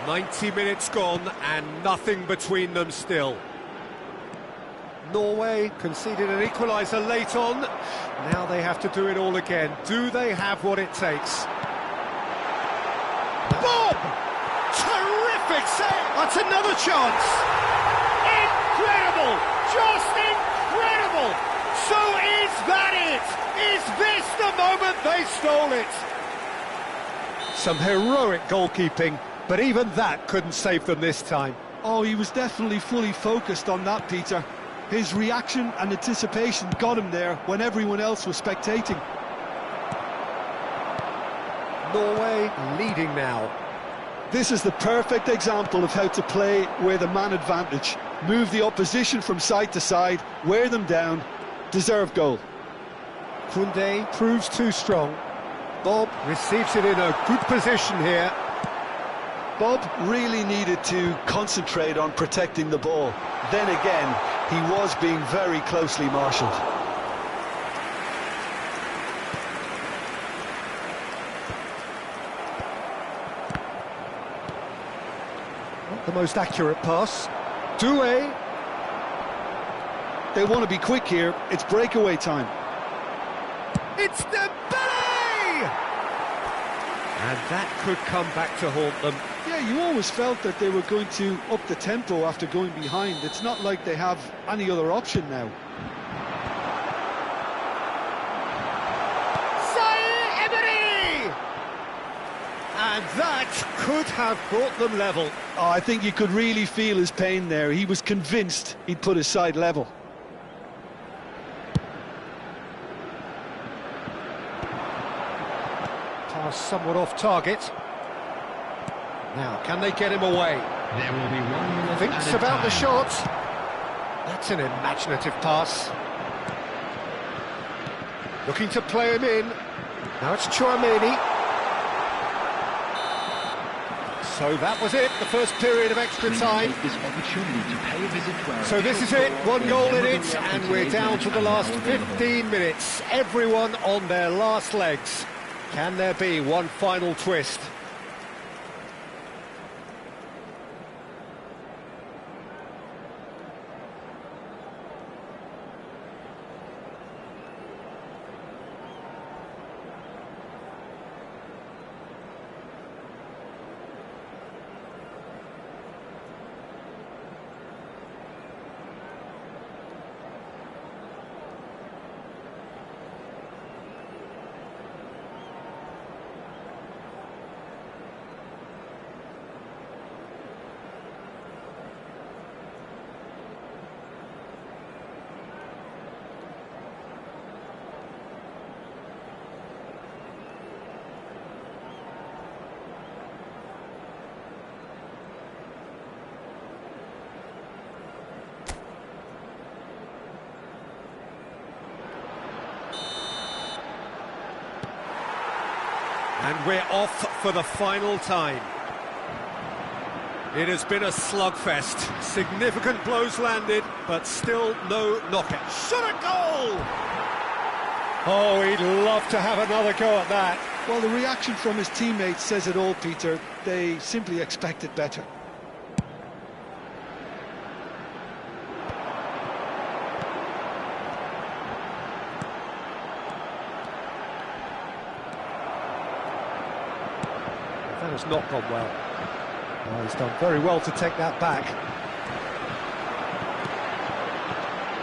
Speaker 1: "90 minutes gone and nothing between them still. Norway conceded an equaliser late on. Now they have to do it all again. Do they have what it takes? Boom! Terrific save! That's another chance! Incredible! Just incredible! So is that it? Is this the moment they stole it? Some heroic goalkeeping, but even that couldn't save them this time.
Speaker 3: Oh, he was definitely fully focused on that, Peter. His reaction and anticipation got him there when everyone else was spectating.
Speaker 1: Norway leading now.
Speaker 3: This is the perfect example of how to play with a man advantage. Move the opposition from side to side, wear them down, deserve goal.
Speaker 1: Koundé proves too strong. Bob receives it in a good position here.
Speaker 3: Bob really needed to concentrate on protecting the ball. Then again, he was being very closely marshalled.
Speaker 1: Not the most accurate pass. Doué.
Speaker 3: They want to be quick here. It's breakaway time.
Speaker 1: It's Dembele! And that could come back to haunt them.
Speaker 3: Yeah, you always felt that they were going to up the tempo after going behind. It's not like they have any other option now.
Speaker 1: And that could have brought them level.
Speaker 3: Oh, I think you could really feel his pain there. He was convinced he'd put his side level.
Speaker 1: Pass somewhat off target. Now, can they get him away?
Speaker 2: There will be 1 minute
Speaker 1: Thinks
Speaker 2: added
Speaker 1: about the
Speaker 2: time.
Speaker 1: shot. That's an imaginative pass. Looking to play him in. Now it's Chouameni. So that was it, the first period of extra time. So this is it, 1 goal in it, and we're down to the last 15 minutes. Everyone on their last legs. Can there be one final twist? And we're off for the final time. It has been a slugfest. Significant blows landed, but still no knockout. Shot a goal! Oh, he'd love to have another go at that.
Speaker 3: Well, the reaction from his teammates says it all, Peter. They simply expected better.
Speaker 1: That has not gone well. Oh, he's done very well to take that back.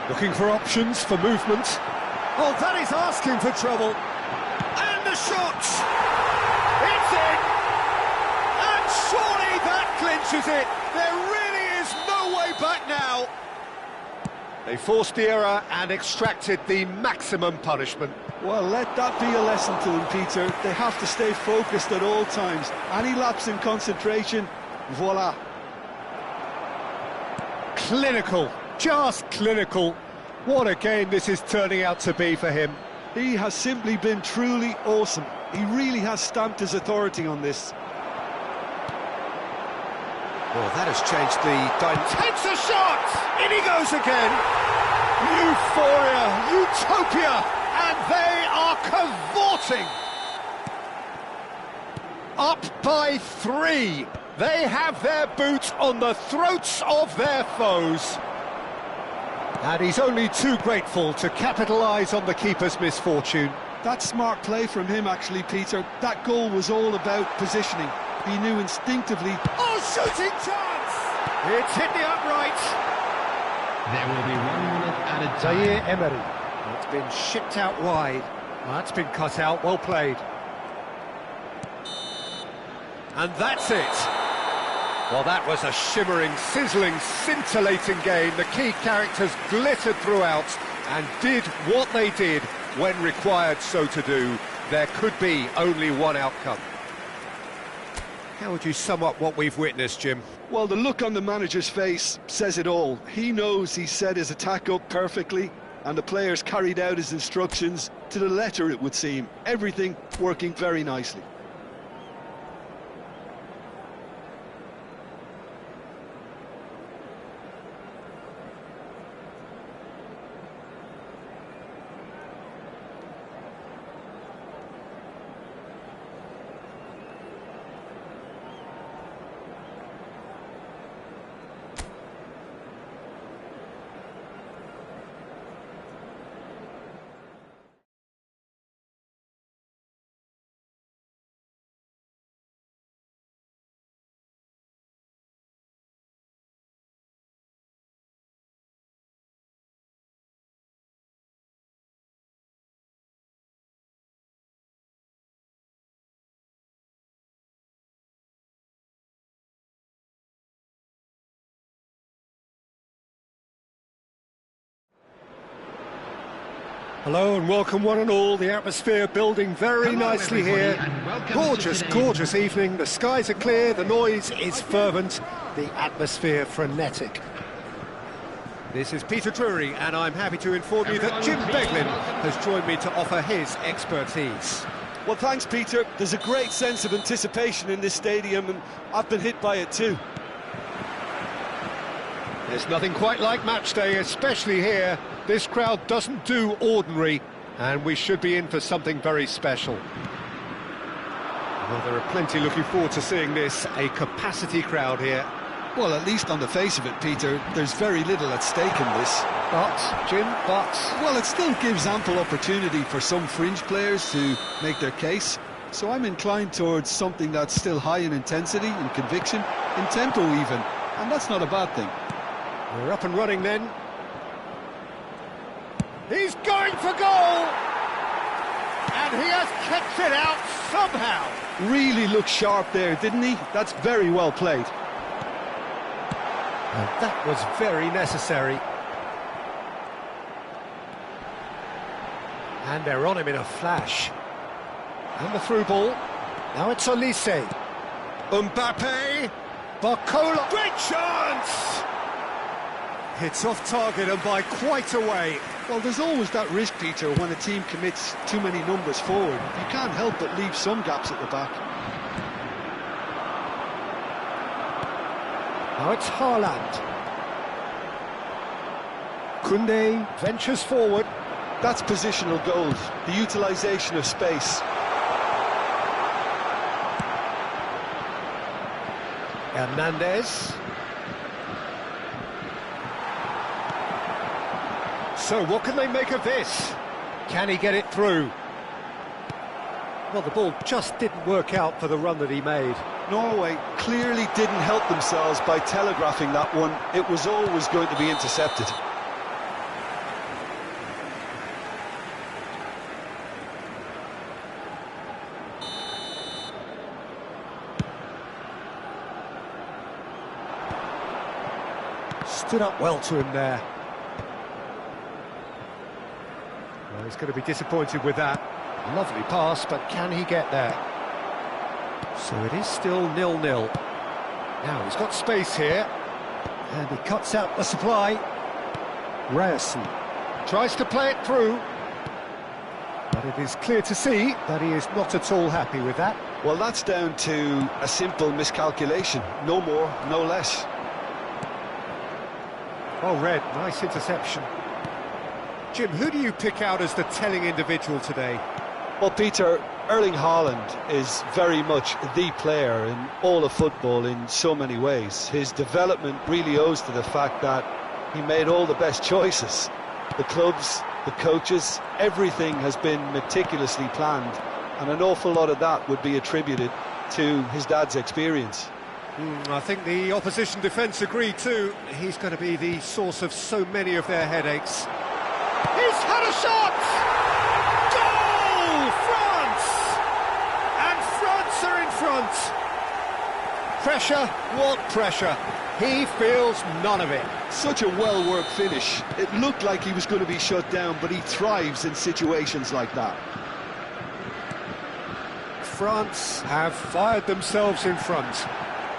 Speaker 1: Looking for options, for movement. Oh, that is asking for trouble. And the shot! It's in! And surely that clinches it! There really is no way back now! They forced the error and extracted the maximum punishment.
Speaker 3: Well, let that be a lesson to them, Peter. They have to stay focused at all times. Any lapse in concentration, voila.
Speaker 1: Clinical, just clinical. What a game this is turning out to be for him.
Speaker 3: He has simply been truly awesome. He really has stamped his authority on this.
Speaker 1: Well, that has changed the dynamic. Takes a shot! In he goes again! Euphoria, utopia, and they are cavorting! Up by 3. They have their boot on the throats of their foes. And he's only too grateful to capitalise on the keeper's misfortune.
Speaker 3: That's smart play from him, actually, Peter. That goal was all about positioning. He knew instinctively...
Speaker 1: Oh, shooting chance! It's hit the upright.
Speaker 2: There will be 1 minute added time.
Speaker 1: Zaire Emery. It's been shipped out wide. Well, that's been cut out, well played. And that's it. Well, that was a shimmering, sizzling, scintillating game. The key characters glittered throughout and did what they did when required so to do. There could be only one outcome. How would you sum up what we've witnessed, Jim?
Speaker 3: Well, the look on the manager's face says it all. He knows he set his attack up perfectly, and the players carried out his instructions to the letter, it would seem. Everything working very nicely.
Speaker 1: Hello and welcome one and all. The atmosphere building very nicely here. Gorgeous, gorgeous evening. The skies are clear, the noise is fervent, the atmosphere frenetic. This is Peter Drury, and I'm happy to inform you that Jim Beglin has joined me to offer his expertise.
Speaker 3: Well, thanks, Peter. There's a great sense of anticipation in this stadium, and I've been hit by it too.
Speaker 1: There's nothing quite like match day, especially here. This crowd doesn't do ordinary, and we should be in for something very special. Well, there are plenty looking forward to seeing this, a capacity crowd here.
Speaker 3: Well, at least on the face of it, Peter, there's very little at stake in this.
Speaker 1: But, Jim,
Speaker 3: Well, it still gives ample opportunity for some fringe players to make their case. So I'm inclined towards something that's still high in intensity, in conviction, in tempo even. And that's not a bad thing.
Speaker 1: We're up and running then. He's going for goal! And he has kept it out somehow.
Speaker 3: Really looked sharp there, didn't he? That's very well played.
Speaker 1: And that was very necessary. And they're on him in a flash. And the through ball. Now it's Olise. Mbappe. Barcola. Great chance! It's off target and by quite a way.
Speaker 3: Well, there's always that risk, Peter, when a team commits too many numbers forward. You can't help but leave some gaps at the back.
Speaker 1: Now it's Haaland. Koundé ventures forward.
Speaker 3: That's positional goals, the utilisation of space.
Speaker 1: Hernandez. So what can they make of this? Can he get it through? Well, the ball just didn't work out for the run that he made.
Speaker 3: Norway clearly didn't help themselves by telegraphing that one. It was always going to be intercepted.
Speaker 1: Stood up well to him there. Well, he's going to be disappointed with that. Lovely pass, but can he get there? So it is still 0-0. Now he's got space here. And he cuts out the supply. Ryerson tries to play it through. But it is clear to see that he is not at all happy with that.
Speaker 3: Well, that's down to a simple miscalculation. No more, no less.
Speaker 1: Well read, nice interception. Jim, who do you pick out as the telling individual today?
Speaker 3: Well, Peter, Erling Haaland is very much the player in all of football in so many ways. His development really owes to the fact that he made all the best choices. The clubs, the coaches, everything has been meticulously planned, and an awful lot of that would be attributed to his dad's experience.
Speaker 1: I think the opposition defence agree too. He's going to be the source of so many of their headaches. He's had a shot! Goal! France! And France are in front. Pressure? What pressure? He feels none of it.
Speaker 3: Such a well-worked finish. It looked like he was going to be shut down, but he thrives in situations like that.
Speaker 1: France have fired themselves in front.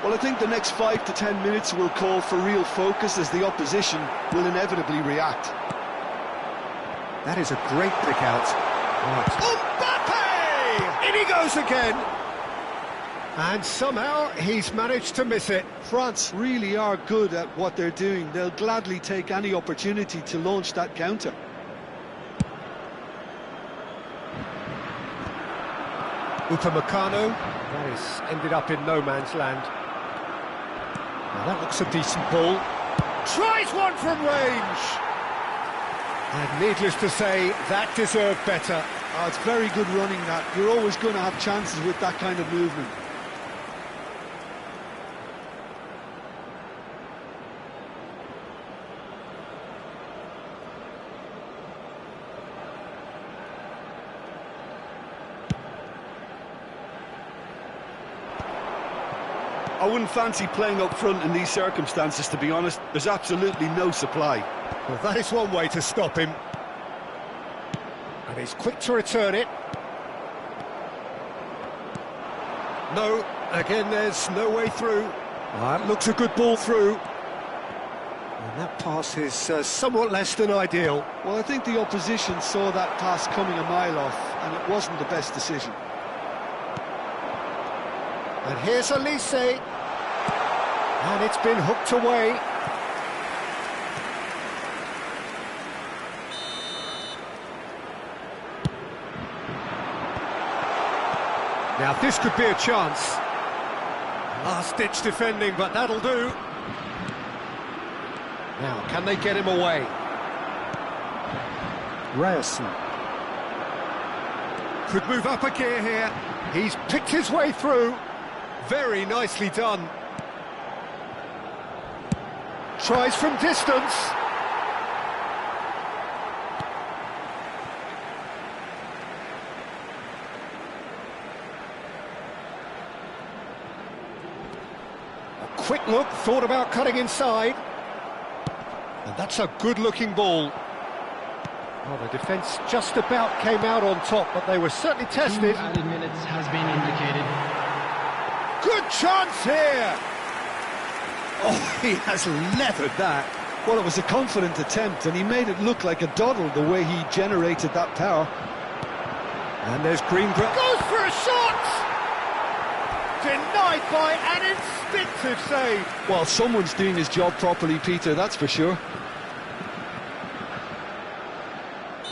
Speaker 3: Well, I think the next 5 to 10 minutes will call for real focus as the opposition will inevitably react.
Speaker 1: That is a great pick out. Right. Mbappe! In he goes again! And somehow he's managed to miss it.
Speaker 3: France really are good at what they're doing. They'll gladly take any opportunity to launch that counter.
Speaker 1: Upamecano, that is ended up in no man's land. Now that looks a decent ball. Tries one from range! And needless to say, that deserved better.
Speaker 3: Oh, it's very good running that. You're always going to have chances with that kind of movement. I wouldn't fancy playing up front in these circumstances, to be honest. There's absolutely no supply.
Speaker 1: Well, that is one way to stop him. And he's quick to return it. No, again, there's no way through. That looks a good ball through. And that pass is somewhat less than ideal.
Speaker 3: Well, I think the opposition saw that pass coming a mile off, and it wasn't the best decision.
Speaker 1: And here's Elise. And it's been hooked away. Now this could be a chance. Last-ditch defending, but that'll do. Now, can they get him away? Ryerson. Could move up a gear here. He's picked his way through. Very nicely done. Tries from distance. A quick look, thought about cutting inside. And that's a good-looking ball. Well, the defence just about came out on top, but they were certainly tested.
Speaker 2: 2 added minutes has been indicated.
Speaker 1: Good chance here! Oh, he has leathered that.
Speaker 3: Well, it was a confident attempt, and he made it look like a doddle the way he generated that power.
Speaker 1: And there's Greenbrook. Goes for a shot! Denied by an instinctive save.
Speaker 3: Well, someone's doing his job properly, Peter, that's for sure.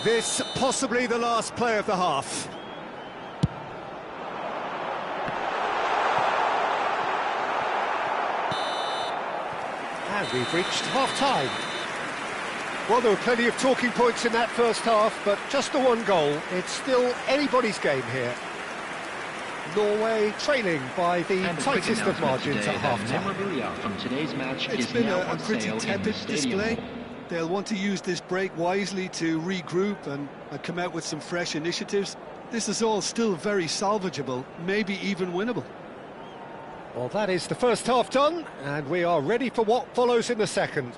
Speaker 1: This possibly the last play of the half. And we've reached half-time. Well, there were plenty of talking points in that first half, but just the one goal. It's still anybody's game here. Norway trailing by the tightest of margins at half-time.
Speaker 2: Memorabilia from today's match
Speaker 3: It's
Speaker 2: is
Speaker 3: been
Speaker 2: now
Speaker 3: a
Speaker 2: on
Speaker 3: pretty
Speaker 2: sale in the
Speaker 3: tepid
Speaker 2: stadium.
Speaker 3: display. They'll want to use this break wisely to regroup and come out with some fresh initiatives. This is all still very salvageable, maybe even winnable.
Speaker 1: Well, that is the first half done, and we are ready for what follows in the second.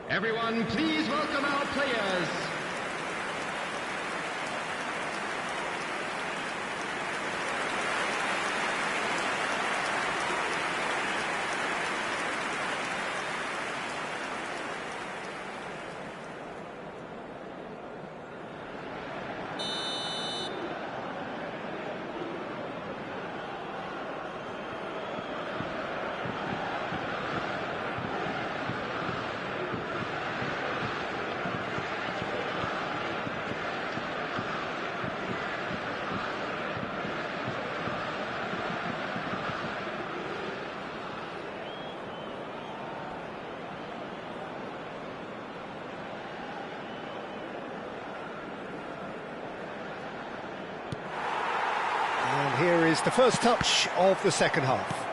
Speaker 2: Everyone, please welcome our players.
Speaker 1: Here is the first touch of the second half.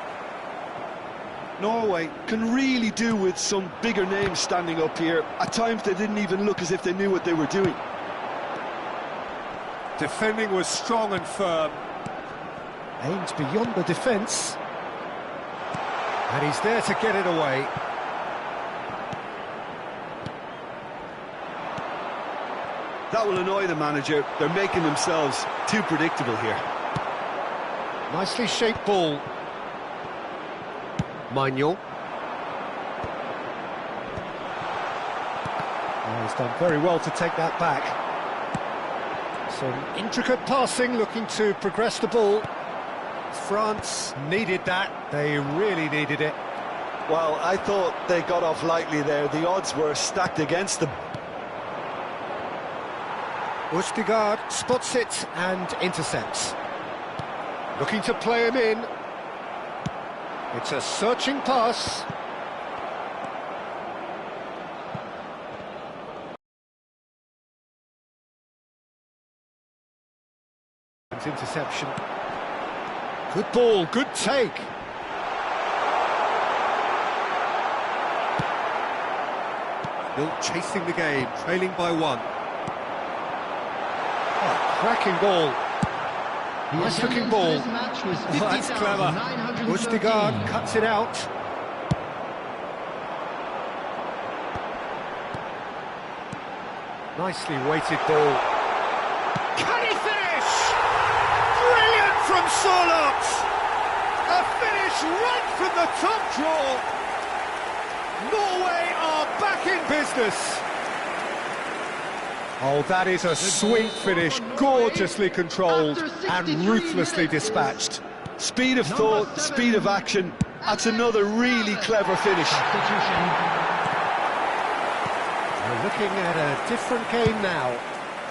Speaker 3: Norway can really do with some bigger names standing up here. At times they didn't even look as if they knew what they were doing.
Speaker 1: Defending was strong and firm. Aimed beyond the defence. And he's there to get it away.
Speaker 3: That will annoy the manager. They're making themselves too predictable here.
Speaker 1: Nicely shaped ball. Manuel. Oh, he's done very well to take that back. Some intricate passing, looking to progress the ball. France needed that. They really needed it.
Speaker 3: Well, I thought they got off lightly there. The odds were stacked against them.
Speaker 1: Østigard spots it and intercepts. Looking to play him in. It's a searching pass. Interception. Good ball, good take.
Speaker 4: Still chasing the game, trailing by 1.
Speaker 1: Oh, cracking ball. Nice looking ball.
Speaker 2: Oh,
Speaker 1: That's clever. Østigard cuts it out. Nicely weighted ball. Can he finish? from Sorloth! A finish right from the top draw! Norway are back in business! Oh, that is a sweet finish, gorgeously controlled and ruthlessly dispatched.
Speaker 3: Speed of thought, speed of action. That's another really clever finish.
Speaker 1: We're looking at a different game now.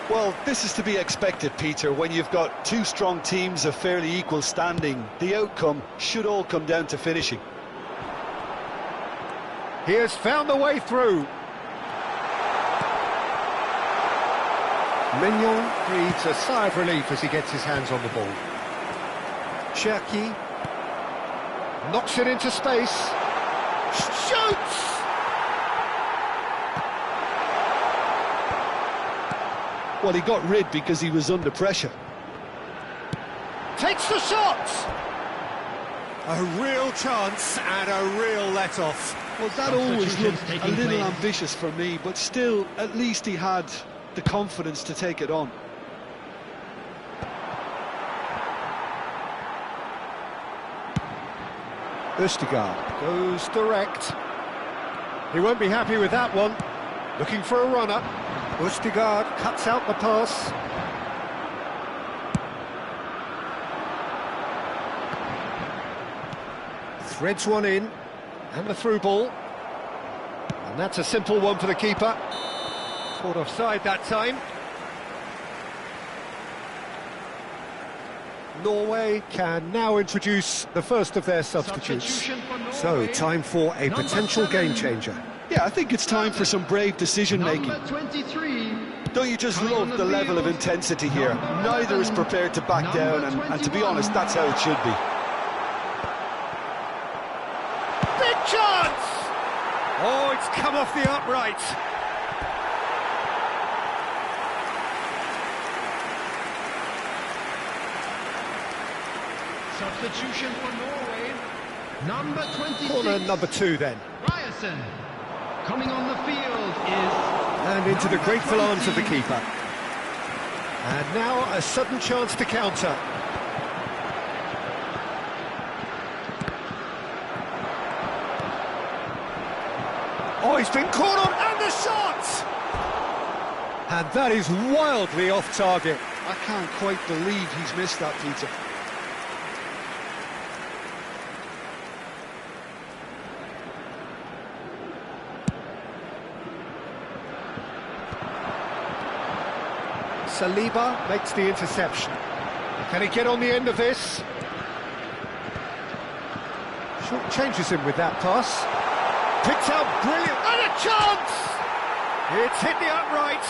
Speaker 3: Well, this is to be expected, Peter. When you've got two strong teams of fairly equal standing, the outcome should all come down to finishing.
Speaker 1: He has found the way through. Mignon breathes a sigh of relief as he gets his hands on the ball. Cherki knocks it into space. Shoots!
Speaker 3: Well, he got rid because he was under pressure.
Speaker 1: Takes the shot!
Speaker 4: A real chance and a real let-off.
Speaker 3: Well, that always looked a little ambitious for me, but still, at least he had the confidence to take it on.
Speaker 1: Østigard goes direct. He won't be happy with that one. Looking for a runner. Østigard cuts out the pass. Threads one in, and the through ball. And that's a simple one for the keeper. Caught offside that time. Norway can now introduce the first of their substitutes. So, time for a potential game changer.
Speaker 3: Yeah, I think it's time for some brave decision-making. Don't you just love the level of intensity here? Neither is prepared to back down, and to be honest, that's how it should be.
Speaker 1: Big chance! Oh, it's come off the upright.
Speaker 2: Substitution for Norway, number 26.
Speaker 1: Corner number 2 then.
Speaker 2: Ryerson. Coming on the field is...
Speaker 1: And into the grateful arms of the keeper. And now a sudden chance to counter. Oh, he's been caught on, and the shot! And that is wildly off target.
Speaker 3: I can't quite believe he's missed that, Peter.
Speaker 1: Saliba makes the interception. Can he get on the end of this? Short changes him with that pass. Picks out brilliant, and a chance! It's hit the upright.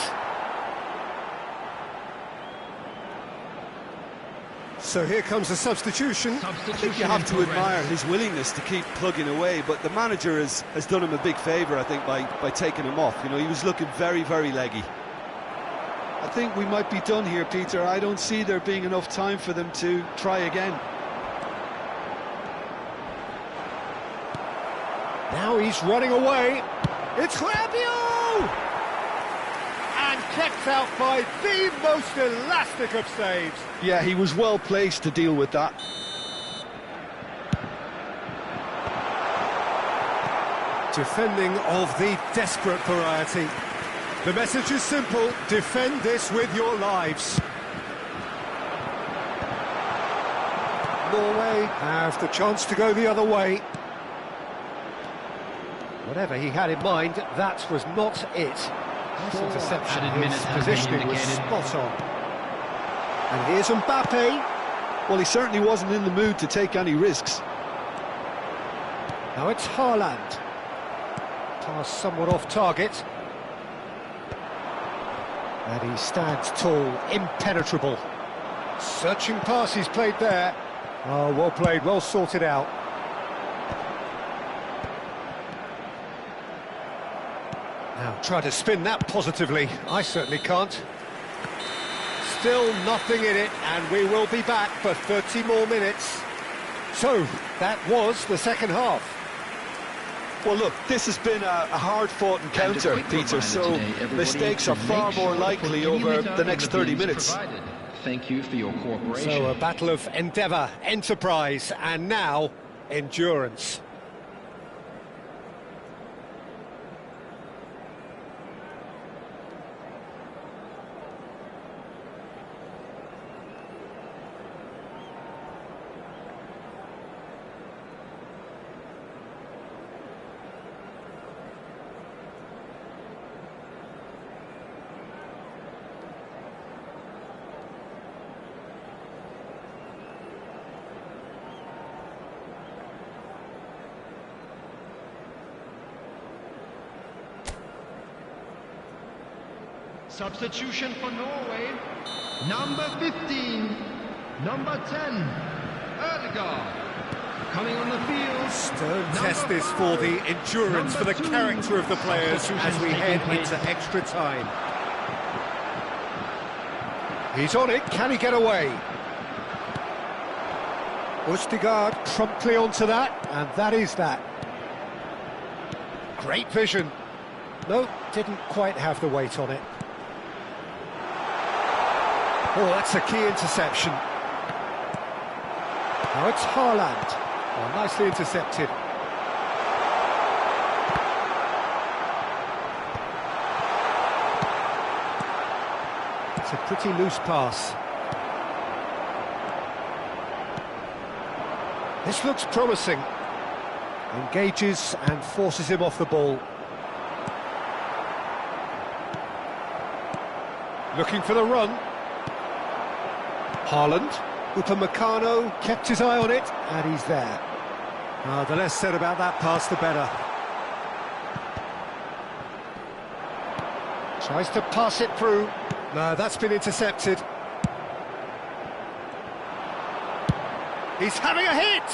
Speaker 1: So here comes the substitution.
Speaker 3: I think you have to admire his willingness to keep plugging away, but the manager has done him a big favour, I think, by taking him off. You know, he was looking very, very leggy. I think we might be done here, Peter. I don't see there being enough time for them to try again.
Speaker 1: Now he's running away. It's Rabiot! And kept out by the most elastic of saves.
Speaker 3: Yeah, he was well placed to deal with that.
Speaker 1: Defending of the desperate variety. The message is simple: defend this with your lives. Norway have the chance to go the other way. Whatever he had in mind, that was not it. Nice interception. His positioning was spot on. And here's Mbappe.
Speaker 3: Well, he certainly wasn't in the mood to take any risks.
Speaker 1: Now it's Haaland. Pass somewhat off target. And he stands tall, impenetrable. Searching pass he's played there. Oh, well played, well sorted out. Now try to spin that positively. I certainly can't. Still nothing in it, and we will be back for 30 more minutes. So, that was the second half.
Speaker 3: Well, look, this has been a hard-fought encounter, Peter, so mistakes are far more likely over the next 30 minutes.
Speaker 2: Thank you for your cooperation.
Speaker 1: So a battle of endeavour, enterprise, and now endurance.
Speaker 2: Substitution for Norway. Number 15. Number 10. Erdegaard. Coming on the field.
Speaker 1: Stern test this for the endurance, for the character of the players as we head into extra time. He's on it, can he get away? Østigard promptly onto that, and that is that. Great vision. No, didn't quite have the weight on it. Oh, that's a key interception. Now it's Haaland. Oh, nicely intercepted. It's a pretty loose pass. This looks promising. Engages and forces him off the ball. Looking for the run. Haaland, Upamecano kept his eye on it, and he's there. The less said about that pass, the better. Tries to pass it through. No, that's been intercepted. He's having a hit!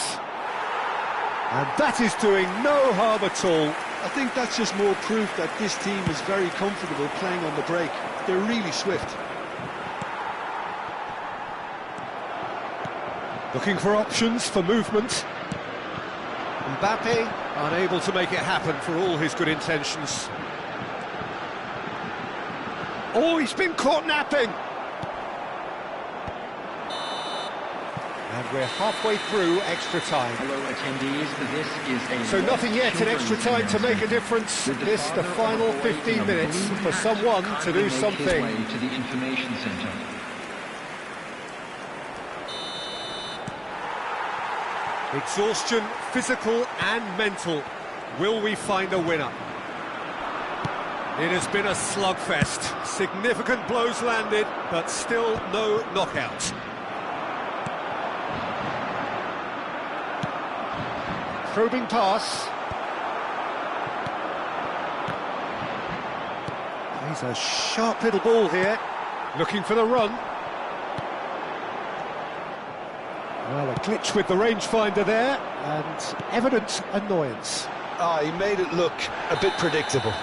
Speaker 1: And that is doing no harm at all.
Speaker 3: I think that's just more proof that this team is very comfortable playing on the break. They're really swift.
Speaker 1: Looking for options for movement. Mbappe unable to make it happen for all his good intentions. Oh, he's been caught napping! And we're halfway through extra time.
Speaker 2: Hello attendees, this is a...
Speaker 1: So nothing yet in extra time to make a difference. This the final 15 minutes for someone to do something.
Speaker 2: To the information centre.
Speaker 1: Exhaustion, physical and mental. Will we find a winner? It has been a slugfest. Significant blows landed, but still no knockout. Probing pass. He's a sharp little ball here. Looking for the run. Well, a glitch with the rangefinder there, and evident annoyance.
Speaker 3: He made it look a bit predictable.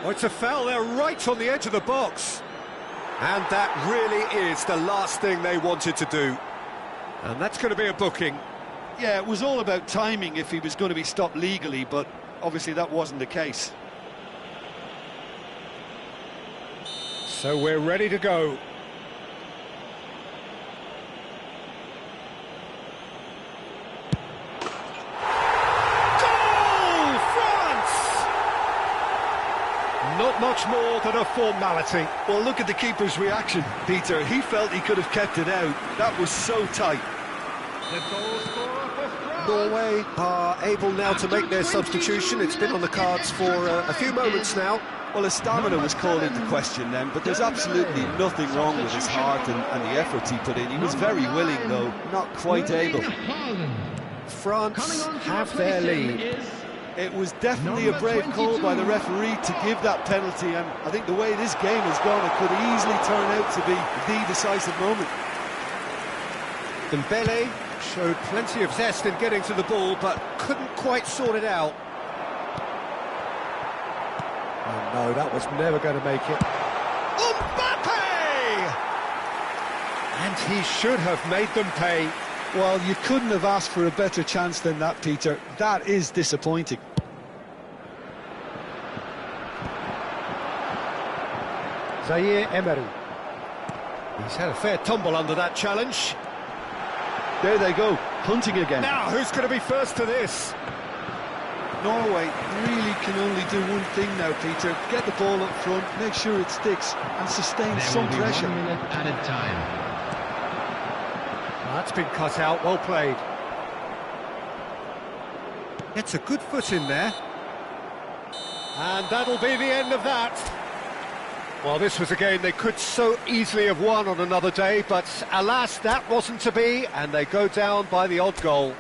Speaker 1: Oh, it's a foul there right on the edge of the box. And that really is the last thing they wanted to do. And that's going to be a booking.
Speaker 3: Yeah, it was all about timing if he was going to be stopped legally, but obviously that wasn't the case.
Speaker 1: So we're ready to go. Goal, France! Not much more than a formality.
Speaker 3: Well, look at the keeper's reaction, Peter. He felt he could have kept it out. That was so tight.
Speaker 2: The goal scorer for France.
Speaker 1: Norway are able now to make their substitution. It's been on the cards for a few moments now.
Speaker 3: Well, his stamina was called into question then, but there's absolutely nothing wrong with his heart and the efforts he put in. He was very willing, though, not quite able.
Speaker 1: France have their lead.
Speaker 3: It was definitely a brave call by the referee to give that penalty, and I think the way this game has gone, it could easily turn out to be the decisive moment.
Speaker 1: Dembele showed plenty of zest in getting to the ball, but couldn't quite sort it out. Oh no, that was never going to make it. Mbappe! And he should have made them pay.
Speaker 3: Well, you couldn't have asked for a better chance than that, Peter. That is disappointing.
Speaker 1: Zaire Emery. He's had a fair tumble under that challenge.
Speaker 3: There they go, punting again.
Speaker 1: Now, who's going to be first to this?
Speaker 3: Norway really can only do one thing now, Peter. Get the ball up front, make sure it sticks, and sustain some pressure.
Speaker 2: 1 minute added time.
Speaker 1: That's been cut out, well played.
Speaker 4: Gets a good foot in there.
Speaker 1: And that'll be the end of that. Well, this was a game they could so easily have won on another day, but alas, that wasn't to be, and they go down by the odd goal.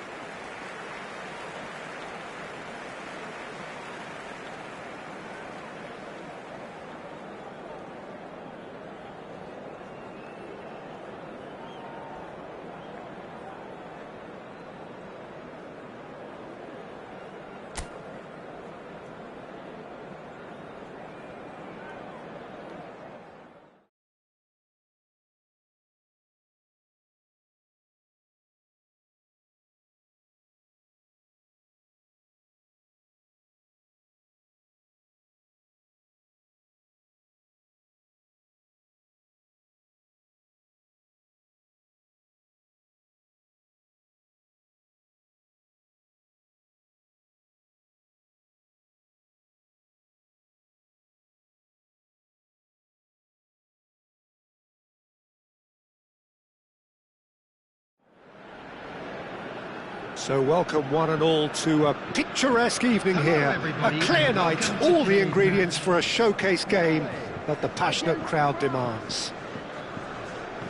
Speaker 1: So welcome one and all to a picturesque evening here. A clear night, all the ingredients for a showcase game that the passionate crowd demands.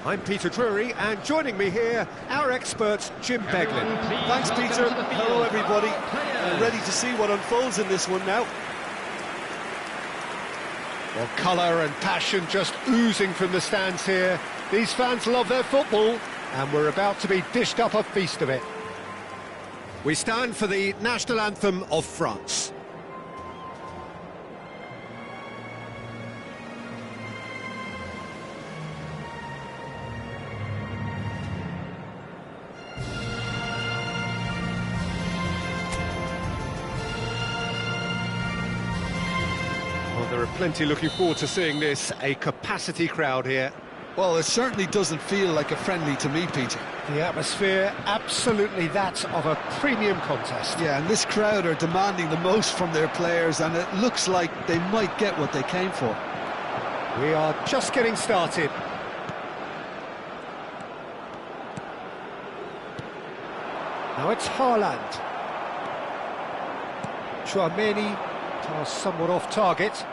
Speaker 1: I'm Peter Drury, and joining me here, our expert, Jim Beglin.
Speaker 3: Thanks, Peter. Hello, everybody. Ready to see what unfolds in this one now.
Speaker 1: Well, colour and passion just oozing from the stands here. These fans love their football, and we're about to be dished up a feast of it.
Speaker 4: We stand for the national anthem of France.
Speaker 1: Well, there are plenty looking forward to seeing this. A capacity crowd here.
Speaker 3: Well, it certainly doesn't feel like a friendly to me, Peter.
Speaker 1: The atmosphere, absolutely that of a premium contest.
Speaker 3: Yeah, and this crowd are demanding the most from their players, and it looks like they might get what they came for.
Speaker 1: We are just getting started. Now it's Haaland. Chouameni, tossed somewhat off target.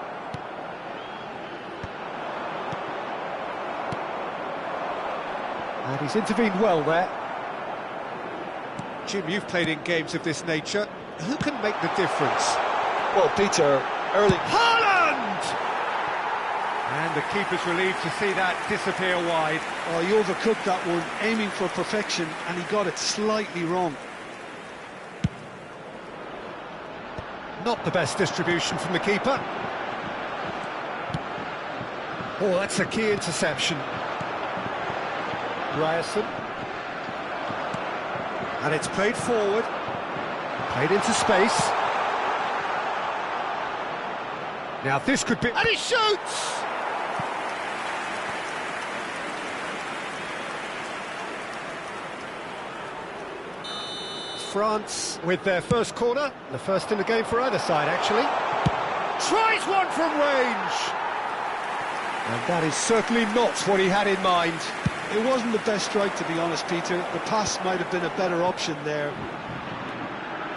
Speaker 1: And he's intervened well there. Jim, you've played in games of this nature. Who can make the difference?
Speaker 3: Well, Peter, early...
Speaker 1: Haaland! And the keeper's relieved to see that disappear wide.
Speaker 3: Oh, he overcooked that one, aiming for perfection, and he got it slightly wrong.
Speaker 1: Not the best distribution from the keeper. Oh, that's a key interception. Ryerson. And it's played forward. Played into space. Now this could be... And he shoots! France with their first corner. The first in the game for either side, actually. Tries one from range! And that is certainly not what he had in mind.
Speaker 3: It wasn't the best strike, to be honest, Peter. The pass might have been a better option there.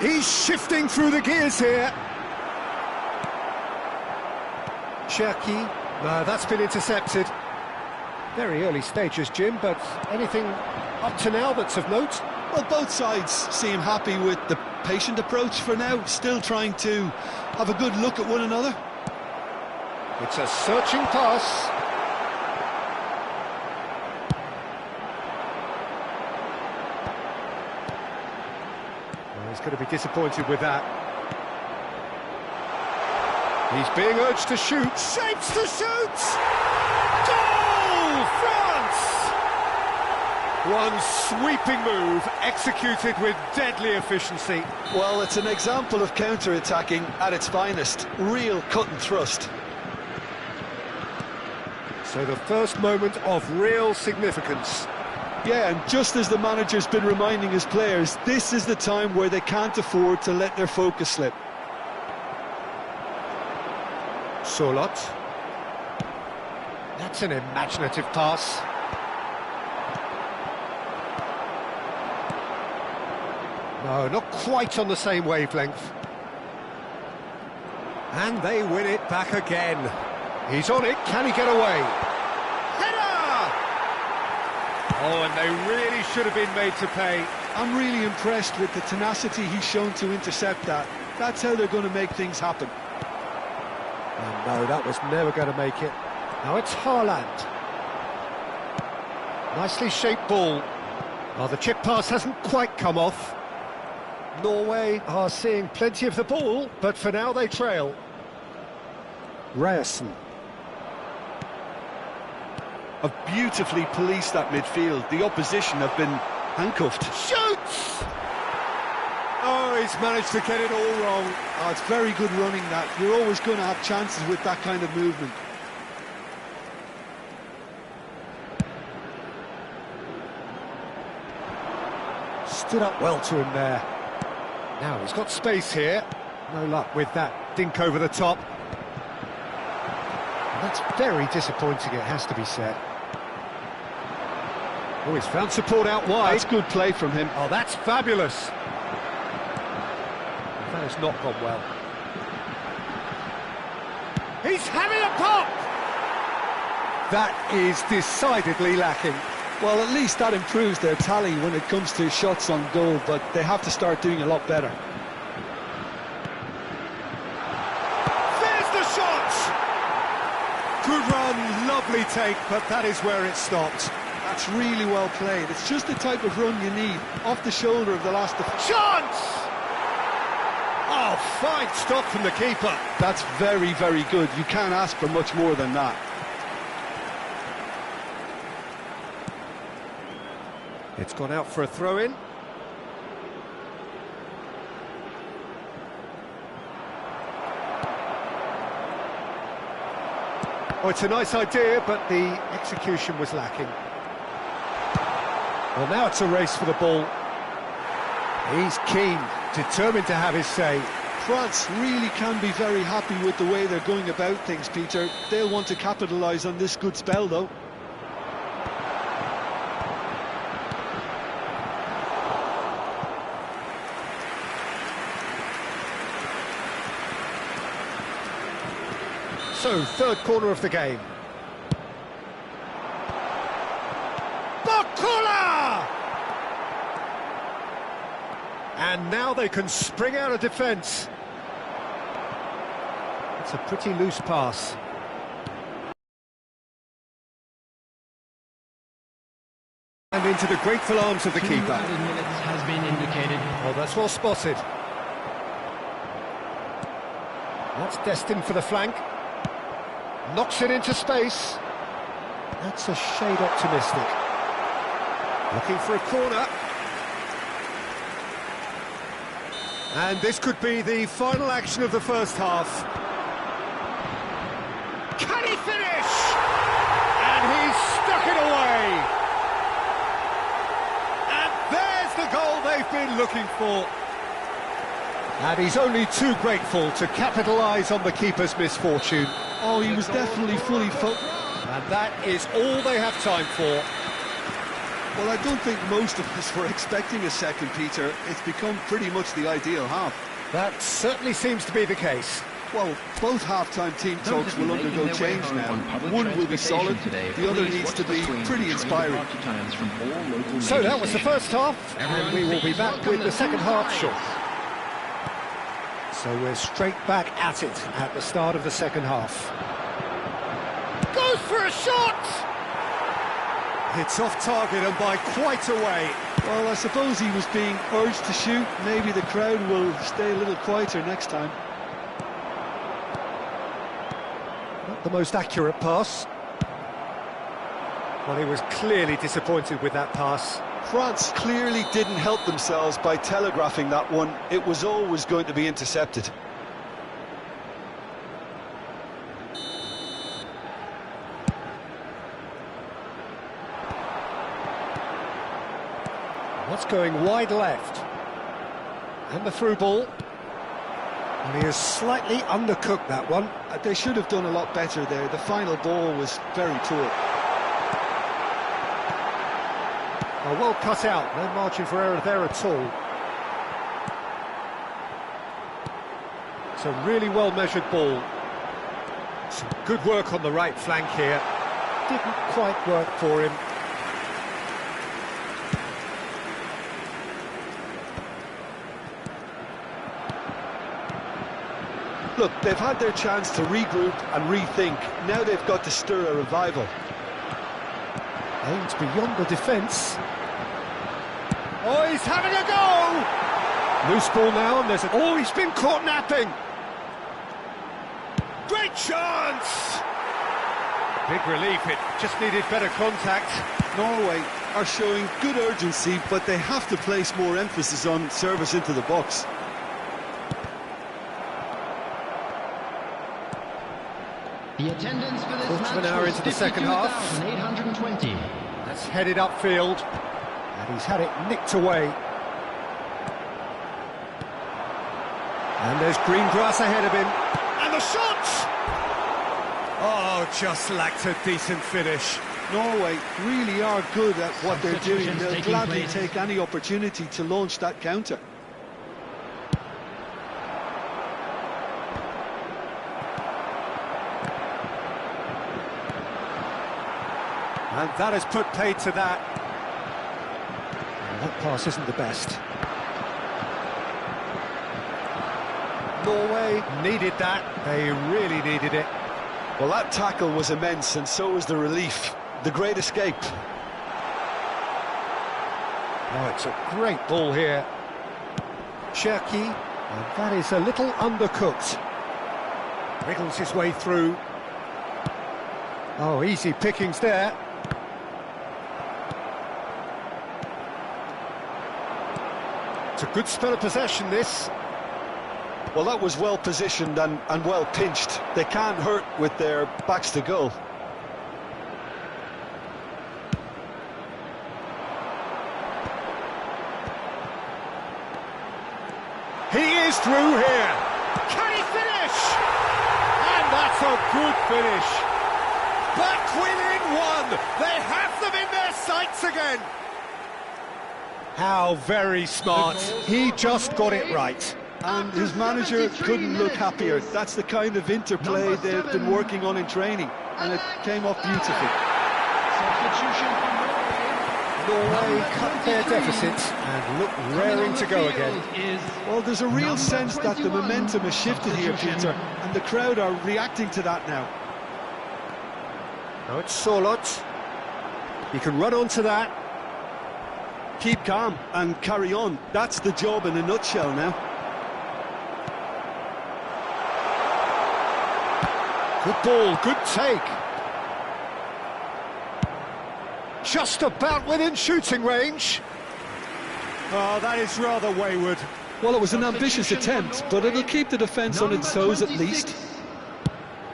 Speaker 1: He's shifting through the gears here. Cherki. That's been intercepted. Very early stages, Jim, but anything up to now that's of note?
Speaker 3: Well, both sides seem happy with the patient approach for now, still trying to have a good look at one another.
Speaker 1: It's a searching pass. He's going to be disappointed with that. He's being urged to shoot. Shapes to shoot! Goal! France! One sweeping move, executed with deadly efficiency.
Speaker 3: Well, it's an example of counter-attacking at its finest. Real cut and thrust.
Speaker 1: So the first moment of real significance.
Speaker 3: Yeah, and just as the manager's been reminding his players, this is the time where they can't afford to let their focus slip.
Speaker 1: Solot. That's an imaginative pass. No, not quite on the same wavelength. And they win it back again. He's on it, can he get away? Header! Oh, and they really should have been made to pay.
Speaker 3: I'm really impressed with the tenacity he's shown to intercept that. That's how they're going to make things happen.
Speaker 1: And no, that was never going to make it. Now it's Haaland. Nicely shaped ball. Oh, the chip pass hasn't quite come off. Norway are seeing plenty of the ball, but for now they trail. Ryerson.
Speaker 3: Have beautifully policed that midfield. The opposition have been handcuffed.
Speaker 1: Shoots! Oh, he's managed to get it all wrong.
Speaker 3: Oh, it's very good running that. You're always going to have chances with that kind of movement.
Speaker 1: Stood up well to him there. Now he's got space here. No luck with that dink over the top. And that's very disappointing, it has to be said. Oh, he's found support out wide.
Speaker 3: That's good play from him.
Speaker 1: Oh, that's fabulous. That has not gone well. He's having a pop! That is decidedly lacking.
Speaker 3: Well, at least that improves their tally when it comes to shots on goal, but they have to start doing a lot better.
Speaker 1: There's the shot! Good run, lovely take, but that is where it stopped.
Speaker 3: That's really well played. It's just the type of run you need, off the shoulder of the last defender.
Speaker 1: Chance! Oh, fine stop from the keeper.
Speaker 3: That's very, very good. You can't ask for much more than that.
Speaker 1: It's gone out for a throw-in. Oh, it's a nice idea, but the execution was lacking. Well, now it's a race for the ball. He's keen, determined to have his say.
Speaker 3: France really can be very happy with the way they're going about things, Peter. They'll want to capitalise on this good spell, though.
Speaker 1: So, third corner of the game. Bakula! And now they can spring out of defence. It's a pretty loose pass. And into the grateful arms of the keeper.
Speaker 2: 2 added minutes has been indicated.
Speaker 1: Oh, that's well spotted. That's destined for the flank. Knocks it into space. That's a shade optimistic. Looking for a corner. And this could be the final action of the first half. Can he finish? And he's stuck it away. And there's the goal they've been looking for. And he's only too grateful to capitalise on the keeper's misfortune.
Speaker 3: Oh, he was definitely fully focused.
Speaker 1: And that is all they have time for.
Speaker 3: Well, I don't think most of us were expecting a second, Peter. It's become pretty much the ideal half.
Speaker 1: That certainly seems to be the case.
Speaker 3: Well, both half-time team talks will undergo change now. One will be solid, the other needs to be pretty inspiring.
Speaker 1: So that was the first half, and we will be back with the second half shortly. So we're straight back at it at the start of the second half. Goes for a shot! It's off target and by quite a way.
Speaker 3: Well, I suppose he was being urged to shoot. Maybe the crowd will stay a little quieter next time.
Speaker 1: Not the most accurate pass. Well, he was clearly disappointed with that pass.
Speaker 3: France clearly didn't help themselves by telegraphing that one. It was always going to be intercepted.
Speaker 1: That's going wide left. And the through ball. And he has slightly undercooked that one.
Speaker 3: They should have done a lot better there. The final ball was very poor.
Speaker 1: Oh, well cut out. No margin for error there at all. It's a really well-measured ball. Some good work on the right flank here. Didn't quite work for him.
Speaker 3: Look, they've had their chance to regroup and rethink. Now they've got to stir a revival.
Speaker 1: Aims beyond the defence. Oh, he's having a go! Loose ball now, and there's a... Oh, he's been caught napping! Great chance! Big relief, it just needed better contact.
Speaker 3: Norway are showing good urgency, but they have to place more emphasis on service into the box.
Speaker 2: The attendance for this
Speaker 1: Quarter of an
Speaker 2: match
Speaker 1: hour
Speaker 2: was
Speaker 1: into the second half.
Speaker 2: 52,820.
Speaker 1: That's headed upfield, and he's had it nicked away. And there's green grass ahead of him. And the shot! Oh, just lacked a decent finish.
Speaker 3: Norway really are good at what they're doing. They'll gladly take any opportunity to launch that counter.
Speaker 1: And that has put paid to that. Well, that pass isn't the best. Norway needed that. They really needed it.
Speaker 3: Well, that tackle was immense, and so was the relief. The great escape.
Speaker 1: Oh, it's a great ball here. Cherky, and that is a little undercooked. Wriggles his way through. Oh, easy pickings there. It's a good spell of possession, this.
Speaker 3: Well, that was well positioned and well pinched. They can't hurt with their backs to goal.
Speaker 1: He is through here. Can he finish? And that's a good finish. Back within one. They have them in their sights again. How very smart. He just got it right.
Speaker 3: And his manager couldn't look happier. That's the kind of interplay they've been working on in training, and it came off beautifully.
Speaker 2: Substitution for
Speaker 1: Norway cut their deficit and look raring to go again.
Speaker 3: Well, there's a real sense that the momentum has shifted here, Peter, and the crowd are reacting to that now.
Speaker 1: Now it's Solot. He can run onto that.
Speaker 3: Keep calm and carry on. That's the job in a nutshell now.
Speaker 1: Good ball, good take. Just about within shooting range. Oh, that is rather wayward.
Speaker 3: Well, it was an ambitious attempt, but it'll keep the defence on its toes at least.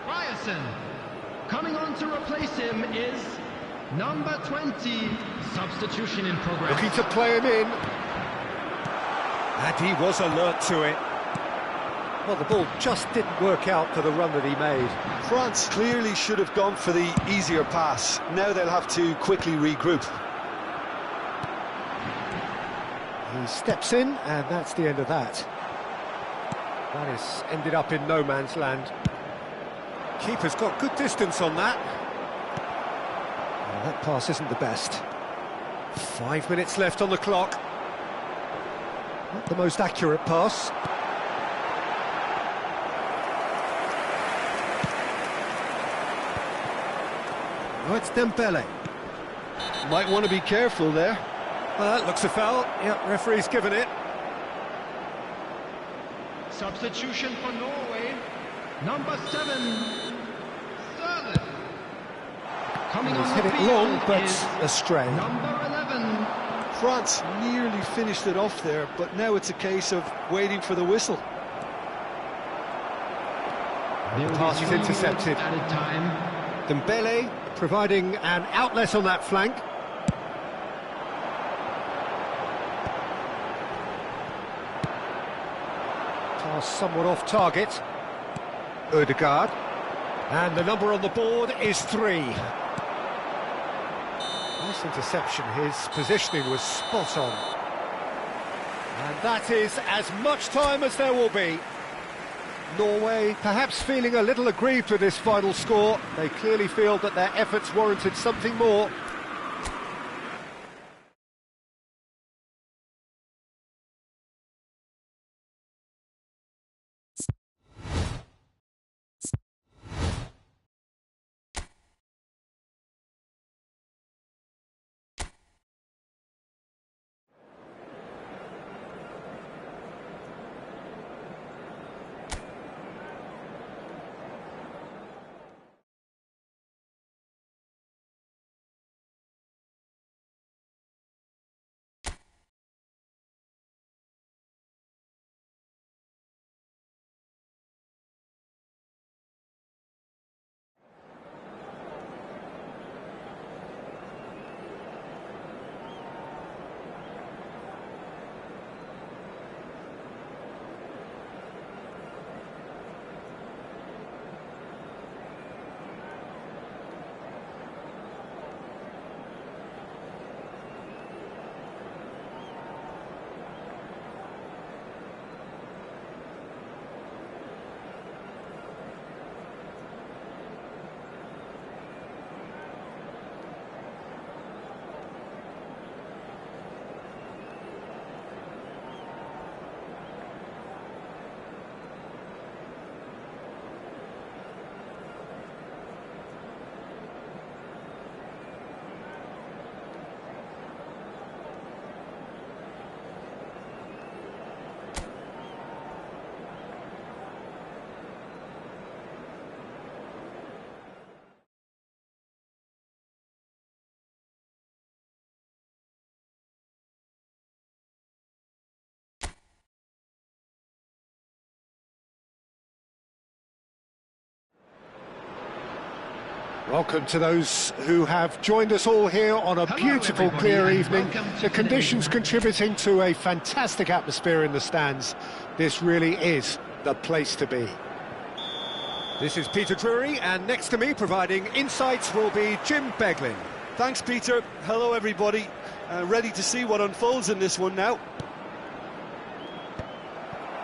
Speaker 2: Ryerson. Coming on to replace him is number 20. Substitution in progress.
Speaker 1: Looking to play him in. And he was alert to it. Well, the ball just didn't work out for the run that he made.
Speaker 3: France clearly should have gone for the easier pass. Now they'll have to quickly regroup.
Speaker 1: He steps in, and that's the end of that. That is ended up in no man's land. Keeper's got good distance on that. Well, that pass isn't the best. 5 minutes left on the clock. Not the most accurate pass. Oh, it's Dembele.
Speaker 3: Might want to be careful there.
Speaker 1: Well, that looks a foul. Yep, referee's given it.
Speaker 2: Substitution for Norway. Number 7. Sterling. Coming
Speaker 1: He's
Speaker 2: on
Speaker 1: hit
Speaker 2: the
Speaker 1: it
Speaker 2: field
Speaker 1: long, but
Speaker 2: is
Speaker 1: astray.
Speaker 2: number 11.
Speaker 3: France nearly finished it off there, but now it's a case of waiting for the whistle.
Speaker 2: The
Speaker 1: pass is intercepted.
Speaker 2: Added time.
Speaker 1: Dembele providing an outlet on that flank. Pass somewhat off target. Ødegaard. And the number on the board is 3. Nice interception, his positioning was spot on. And that is as much time as there will be. Norway perhaps feeling a little aggrieved with this final score. They clearly feel that their efforts warranted something more. Welcome to those who have joined us all here on a beautiful,
Speaker 2: everybody,
Speaker 1: clear
Speaker 2: and
Speaker 1: evening.
Speaker 2: welcome to
Speaker 1: The conditions contributing to a fantastic atmosphere in the stands. This really is the place to be. This is Peter Drury, and next to me providing insights will be Jim Beglin.
Speaker 3: Thanks, Peter. Hello, everybody. Ready to see what unfolds in this one now.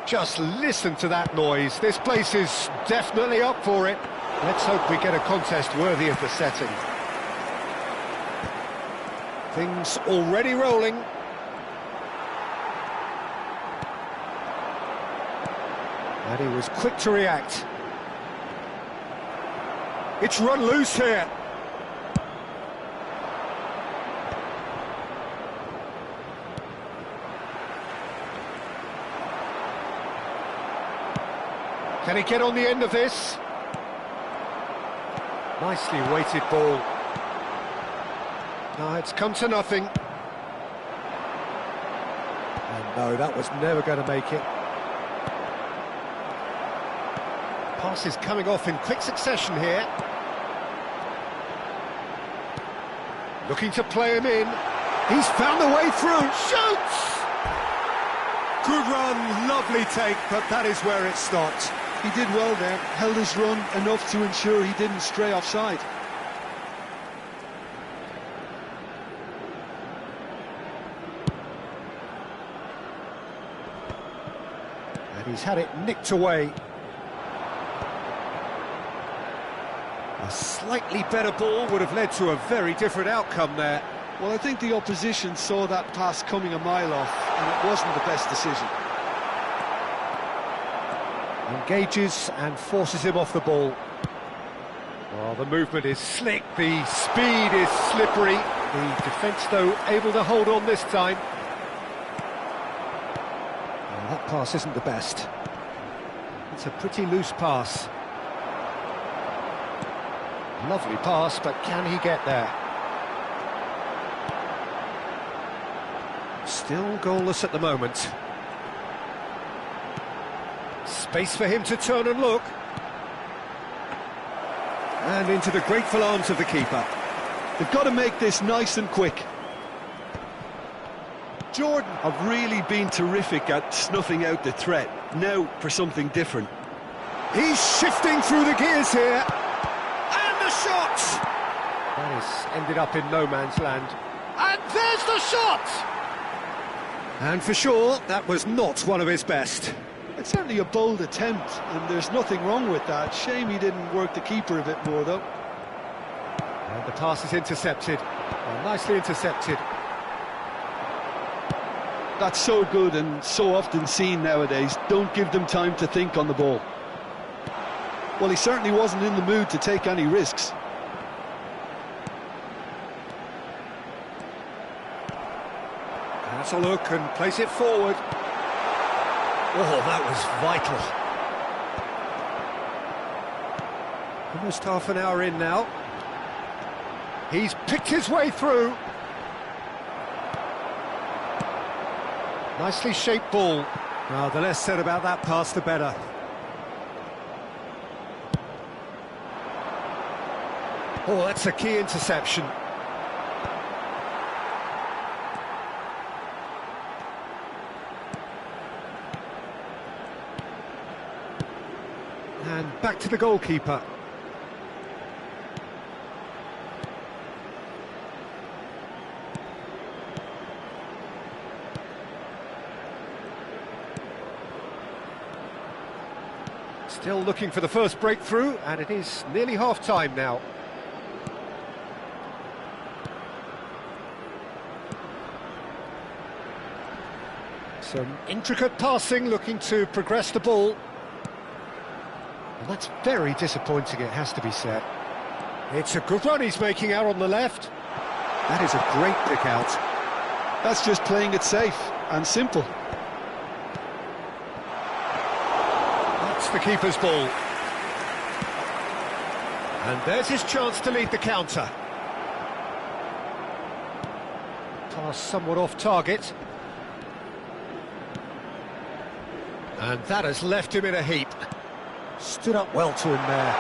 Speaker 1: Just listen to that noise. This place is definitely up for it. Let's hope we get a contest worthy of the setting. Things already rolling. And he was quick to react. It's run loose here. Can he get on the end of this? Nicely weighted ball. No, it's come to nothing. And no, that was never going to make it. Pass is coming off in quick succession here. Looking to play him in. He's found the way through. Shoots! Good run, lovely take, but that is where it stopped.
Speaker 3: He did well there, held his run enough to ensure he didn't stray offside.
Speaker 1: And he's had it nicked away. A slightly better ball would have led to a very different outcome there.
Speaker 3: Well, I think the opposition saw that pass coming a mile off, and it wasn't the best decision.
Speaker 1: Engages and forces him off the ball. Well, the movement is slick, the speed is slippery. The defence, though, able to hold on this time. Well, that pass isn't the best. It's a pretty loose pass. Lovely pass, but can he get there? Still goalless at the moment. Space for him to turn and look. And into the grateful arms of the keeper.
Speaker 3: They've got to make this nice and quick. Jordan have really been terrific at snuffing out the threat. Now for something different.
Speaker 1: He's shifting through the gears here. And the shot! That has ended up in no man's land. And there's the shot! And for sure, that was not one of his best.
Speaker 3: It's certainly a bold attempt, and there's nothing wrong with that. Shame he didn't work the keeper a bit more, though.
Speaker 1: And the pass is intercepted. Well, nicely intercepted.
Speaker 3: That's so good and so often seen nowadays. Don't give them time to think on the ball. Well, he certainly wasn't in the mood to take any risks.
Speaker 1: That's a look and place it forward. Oh, that was vital. Almost half an hour in now. He's picked his way through. Nicely shaped ball. Well, the less said about that pass, the better. Oh, that's a key interception. And back to the goalkeeper. Still looking for the first breakthrough, and it is nearly half-time now. Some intricate passing, looking to progress the ball. And that's very disappointing, it has to be said. It's a good run he's making out on the left. That is a great pick out.
Speaker 3: That's just playing it safe and simple.
Speaker 1: That's the keeper's ball. And there's his chance to lead the counter. Pass somewhat off target. And that has left him in a heap. Stood up well to him there.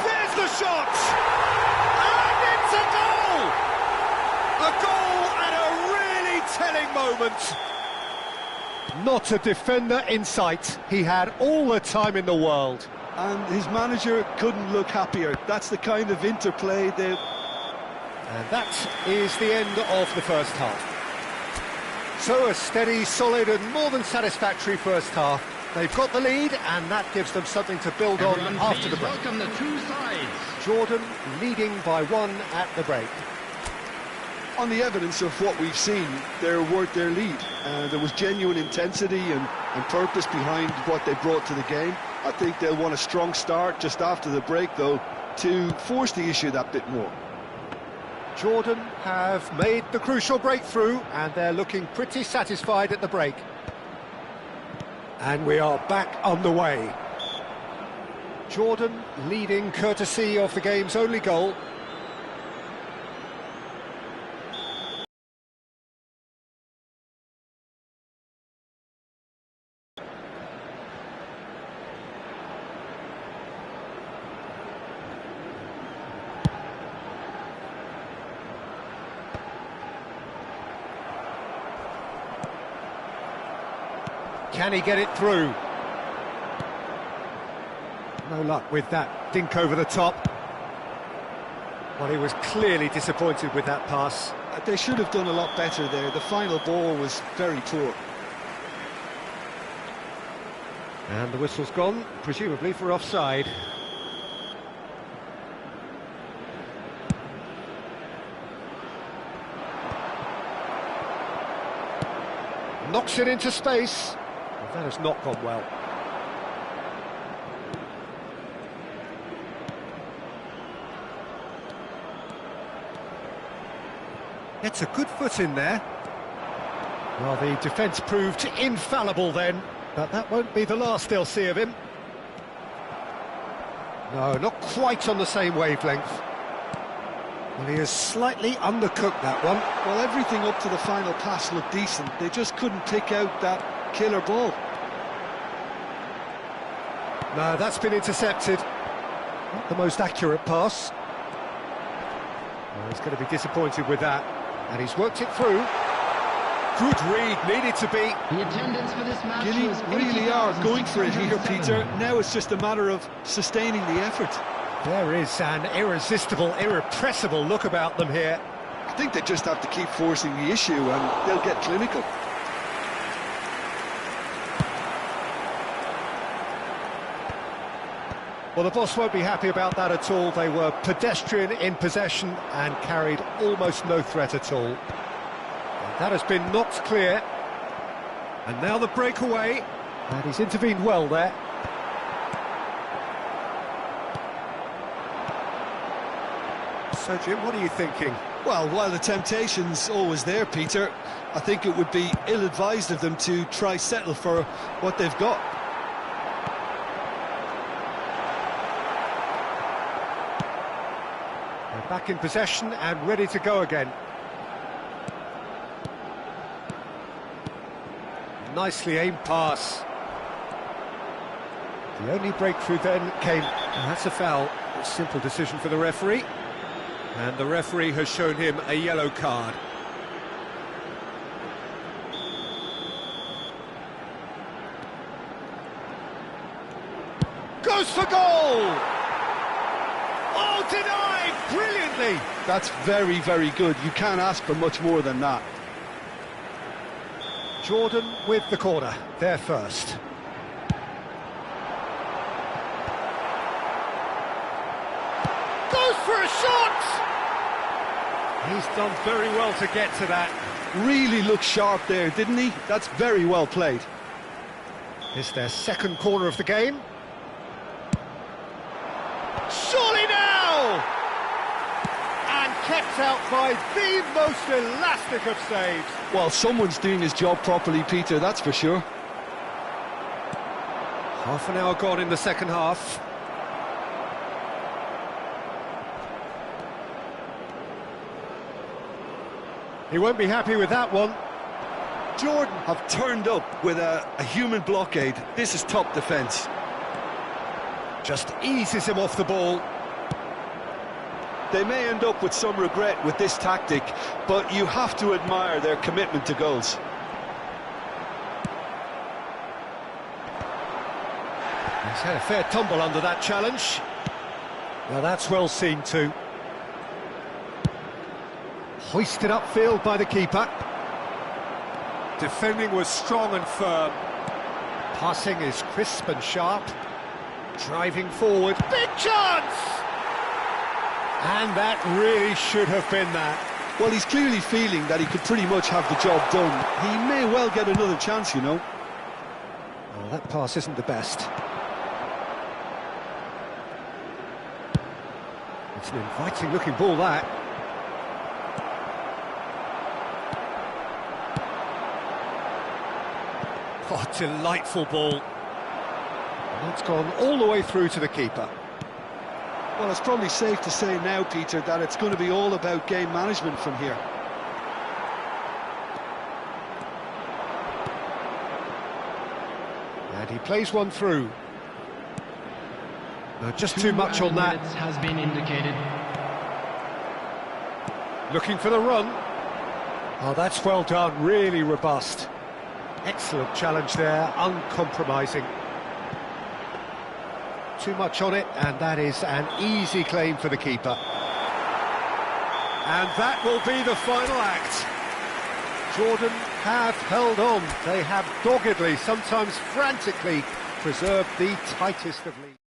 Speaker 1: There's the shot! And it's a goal! A goal at a really telling moment. Not a defender in sight. He had all the time in the world.
Speaker 3: And his manager couldn't look happier. That's the kind of interplay that...
Speaker 1: And that is the end of the first half. So a steady, solid and more than satisfactory first half. They've got the lead and that gives them something to build on after the break.
Speaker 2: Welcome the two sides.
Speaker 1: Jordan leading by 1 at the break.
Speaker 3: On the evidence of what we've seen, they're worth their lead. There was genuine intensity and purpose behind what they brought to the game. I think they'll want a strong start just after the break, though, to force the issue that bit more.
Speaker 1: Jordan have made the crucial breakthrough and they're looking pretty satisfied at the break. And we are back on the way. Jordan leading courtesy of the game's only goal. Can he get it through? No luck with that dink over the top. Well, he was clearly disappointed with that pass.
Speaker 3: They should have done a lot better there. The final ball was very poor.
Speaker 1: And the whistle's gone, presumably for offside. Knocks it into space. That has not gone well. Gets a good foot in there. Well, the defence proved infallible then, but that won't be the last they'll see of him. No, not quite on the same wavelength. Well, he has slightly undercooked that one.
Speaker 3: Well, everything up to the final pass looked decent. They just couldn't pick out that killer ball.
Speaker 1: No, that's been intercepted. Not the most accurate pass. Well, he's going to be disappointed with that. And he's worked it through. Good read, needed to be.
Speaker 2: The attendance for this match
Speaker 3: Guinea
Speaker 2: was
Speaker 3: really are going for it here,
Speaker 2: 80,607.
Speaker 3: Peter. Now it's just a matter of sustaining the effort.
Speaker 1: There is an irresistible, irrepressible look about them here.
Speaker 3: I think they just have to keep forcing the issue and they'll get clinical.
Speaker 1: Well, the boss won't be happy about that at all. They were pedestrian in possession and carried almost no threat at all. And that has been knocked clear.
Speaker 4: And now the breakaway.
Speaker 1: And he's intervened well there.
Speaker 4: So, Jim, what are you thinking?
Speaker 3: Well, while the temptation's always there, Peter, I think it would be ill-advised of them to try settle for what they've got.
Speaker 1: They're back in possession and ready to go again. Nicely aimed pass. The only breakthrough then came, and that's a foul. A simple decision for the referee.
Speaker 4: And the referee has shown him a yellow card.
Speaker 1: Goes for goal! Oh, denied brilliantly!
Speaker 3: That's very, very good. You can't ask for much more than that.
Speaker 1: Jordan with the corner, there first. Goes for a shot! He's done very well to get to that.
Speaker 3: Really looked sharp there, didn't he? That's very well played.
Speaker 1: It's their second corner of the game. Surely now! And kept out by the most elastic of saves.
Speaker 3: Well, someone's doing his job properly, Peter, that's for sure.
Speaker 1: Half an hour gone in the second half. He won't be happy with that one.
Speaker 3: Jordan have turned up with a human blockade. This is top defence.
Speaker 1: Just eases him off the ball.
Speaker 3: They may end up with some regret with this tactic, but you have to admire their commitment to goals.
Speaker 1: He's had a fair tumble under that challenge. Well, that's well seen too. Hoisted upfield by the keeper.
Speaker 4: Defending was strong and firm.
Speaker 1: Passing is crisp and sharp. Driving forward. Big chance! And that really should have been that.
Speaker 3: Well, he's clearly feeling that he could pretty much have the job done. He may well get another chance, you know.
Speaker 1: Well, that pass isn't the best. It's an inviting-looking ball, that. Oh, delightful ball. And it's gone all the way through to the keeper.
Speaker 3: Well, it's probably safe to say now, Peter, that it's going to be all about game management from here.
Speaker 1: And he plays one through. Just too much on that.
Speaker 2: Has been indicated.
Speaker 1: Looking for the run. Oh, that's well done, really robust. Excellent challenge there, uncompromising. Too much on it, and that is an easy claim for the keeper. And that will be the final act. Jordan have held on. They have doggedly, sometimes frantically, preserved the tightest of leads.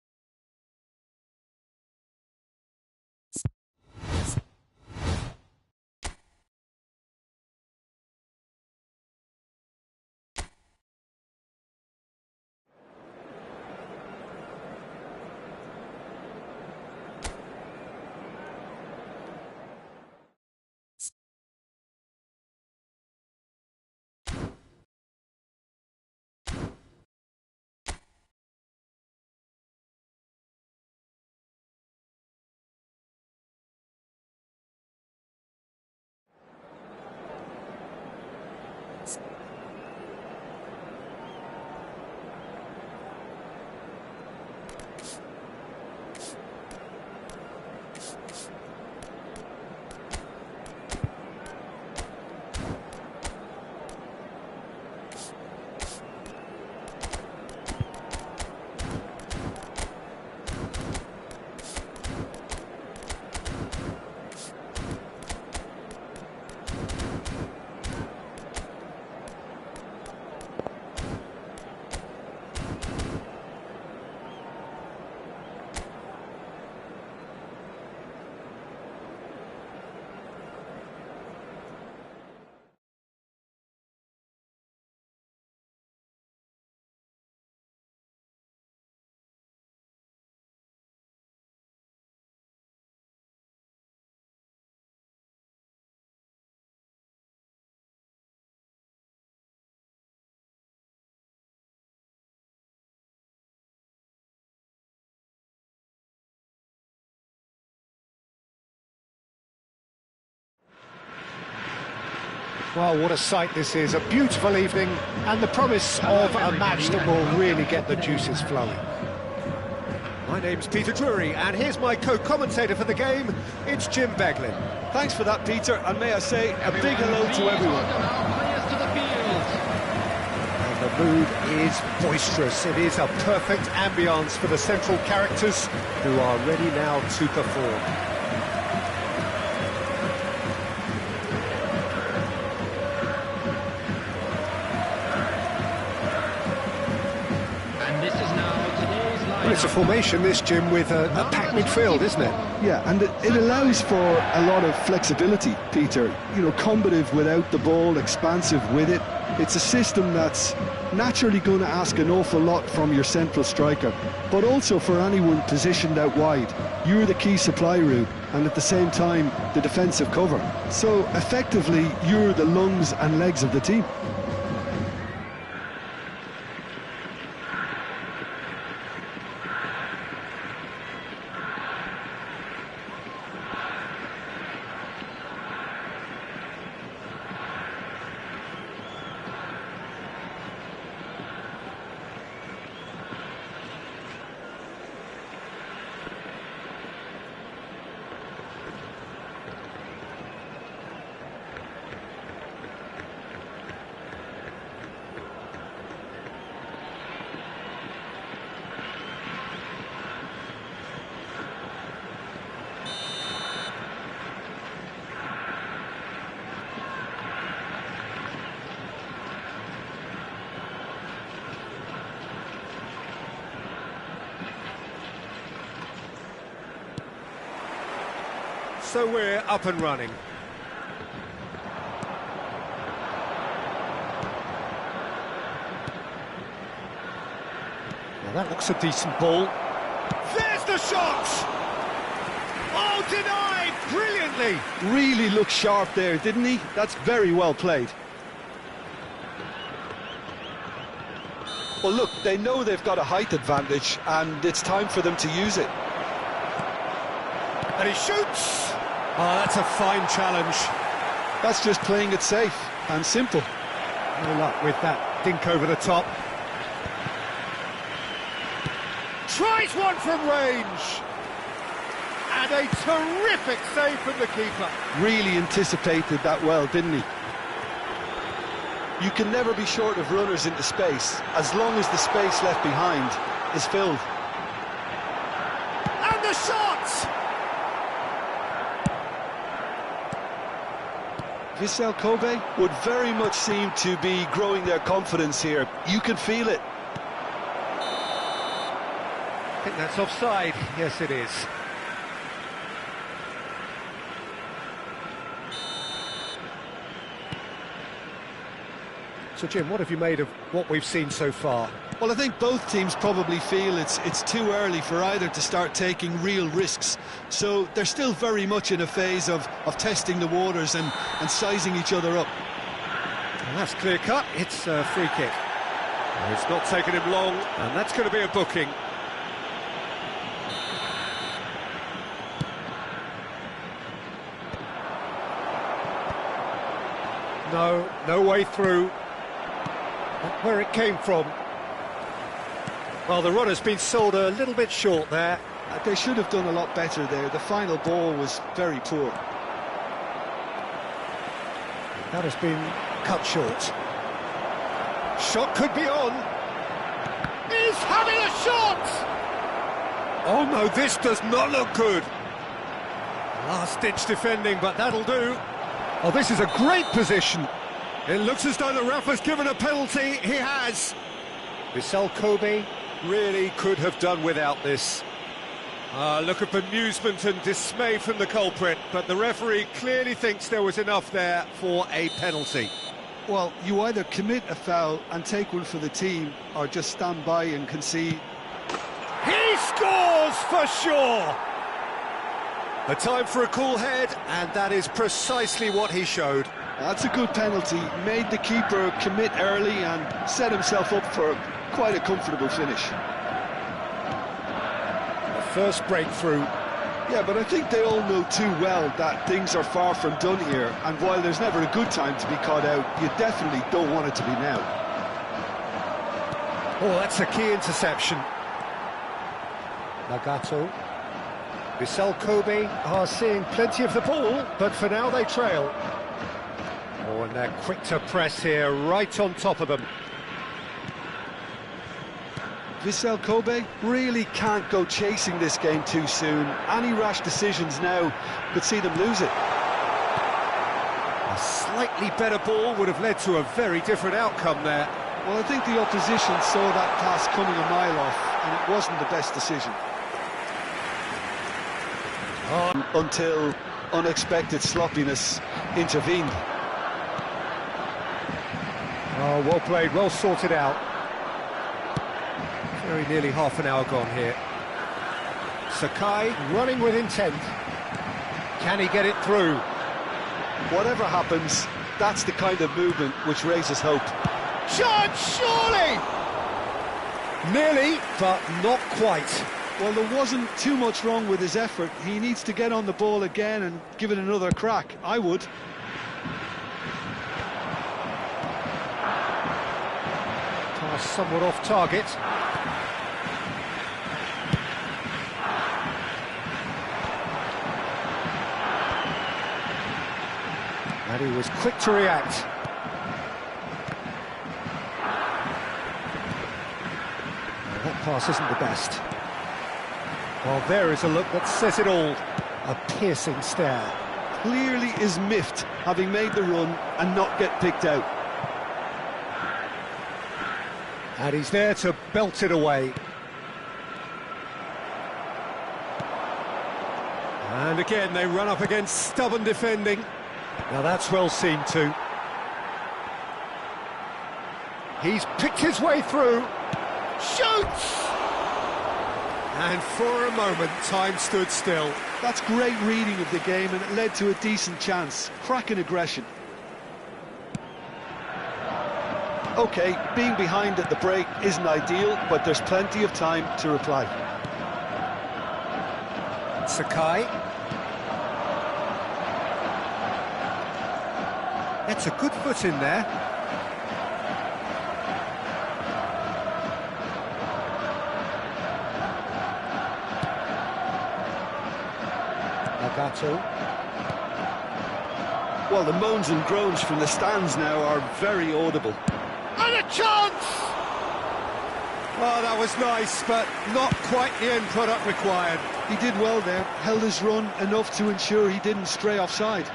Speaker 1: Well, what a sight this is, a beautiful evening, and the promise of a match that will really get the juices flowing. My name's Peter Drury, and here's my co-commentator for the game, it's Jim Beglin.
Speaker 3: Thanks for that, Peter, and may I say a big hello to everyone.
Speaker 1: And the mood is boisterous. It is a perfect ambience for the central characters who are ready now to perform. It's a formation, this, Jim, with a packed midfield, isn't it?
Speaker 3: Yeah, and it allows for a lot of flexibility, Peter. You know, combative without the ball, expansive with it. It's a system that's naturally going to ask an awful lot from your central striker, but also for anyone positioned out wide. You're the key supply route, and at the same time, the defensive cover. So, effectively, you're the lungs and legs of the team.
Speaker 1: So we're up and running. Now that looks a decent ball. There's the shot! Oh, denied brilliantly!
Speaker 3: Really looked sharp there, didn't he? That's very well played. Well, look, they know they've got a height advantage, and it's time for them to use it.
Speaker 1: And he shoots! Oh, that's a fine challenge.
Speaker 3: That's just playing it safe and simple.
Speaker 1: No luck with that dink over the top. Tries one from range! And a terrific save from the keeper.
Speaker 3: Really anticipated that well, didn't he? You can never be short of runners into space, as long as the space left behind is filled.
Speaker 1: And the shot!
Speaker 3: Vissel Kobe would very much seem to be growing their confidence here. You can feel it.
Speaker 1: I think that's offside. Yes, it is. So, Jim, what have you made of what we've seen so far?
Speaker 3: Well, I think both teams probably feel it's too early for either to start taking real risks. So they're still very much in a phase of testing the waters and sizing each other up.
Speaker 1: And that's clear cut. It's a free kick. It's not taken him long, and that's going to be a booking. No way through. Not where it came from. Well, the runner's been sold a little bit short there.
Speaker 3: They should have done a lot better there. The final ball was very poor.
Speaker 1: That has been cut short. Shot could be on. He's having a shot! Oh no, this does not look good. Last-ditch defending, but that'll do. Oh, this is a great position. It looks as though the ref has given a penalty. He has. Vissel Kobe really could have done without this. Look at bemusement and dismay from the culprit, but the referee clearly thinks there was enough there for a penalty.
Speaker 3: Well, you either commit a foul and take one for the team, or just stand by and concede.
Speaker 1: He scores for sure! A time for a cool head, and that is precisely what he showed.
Speaker 3: That's a good penalty. Made the keeper commit early and set himself up for quite a comfortable finish.
Speaker 1: The first breakthrough.
Speaker 3: Yeah, but I think they all know too well that things are far from done here, and while there's never a good time to be caught out, you definitely don't want it to be now.
Speaker 1: Oh, that's a key interception. Nagato. Vissel Kobe are seeing plenty of the ball, but for now they trail. Oh, and they're quick to press here, right on top of them.
Speaker 3: Vissel Kobe really can't go chasing this game too soon. Any rash decisions now could see them lose it.
Speaker 1: A slightly better ball would have led to a very different outcome there.
Speaker 3: Well, I think the opposition saw that pass coming a mile off, and it wasn't the best decision. Until unexpected sloppiness intervened.
Speaker 1: Oh, well played, well sorted out. Very nearly half an hour gone here. Sakai running with intent. Can he get it through?
Speaker 3: Whatever happens, that's the kind of movement which raises hope.
Speaker 1: Shot, surely! Nearly, but not quite.
Speaker 3: Well, there wasn't too much wrong with his effort. He needs to get on the ball again and give it another crack. I would.
Speaker 1: Pass somewhat off target. And he was quick to react. Well, that pass isn't the best. Well, there is a look that says it all. A piercing stare.
Speaker 3: Clearly is miffed, having made the run and not get picked out.
Speaker 1: And he's there to belt it away. And again, they run up against stubborn defending. Now that's well seen too. He's picked his way through. Shoots! And for a moment, time stood still.
Speaker 3: That's great reading of the game, and it led to a decent chance. Cracking aggression. OK, being behind at the break isn't ideal, but there's plenty of time to reply.
Speaker 1: Sakai. That's a good foot in there. Nagato.
Speaker 3: Well, the moans and groans from the stands now are very audible.
Speaker 1: And a chance! Oh, that was nice, but not quite the end product required.
Speaker 3: He did well there, held his run enough to ensure he didn't stray offside.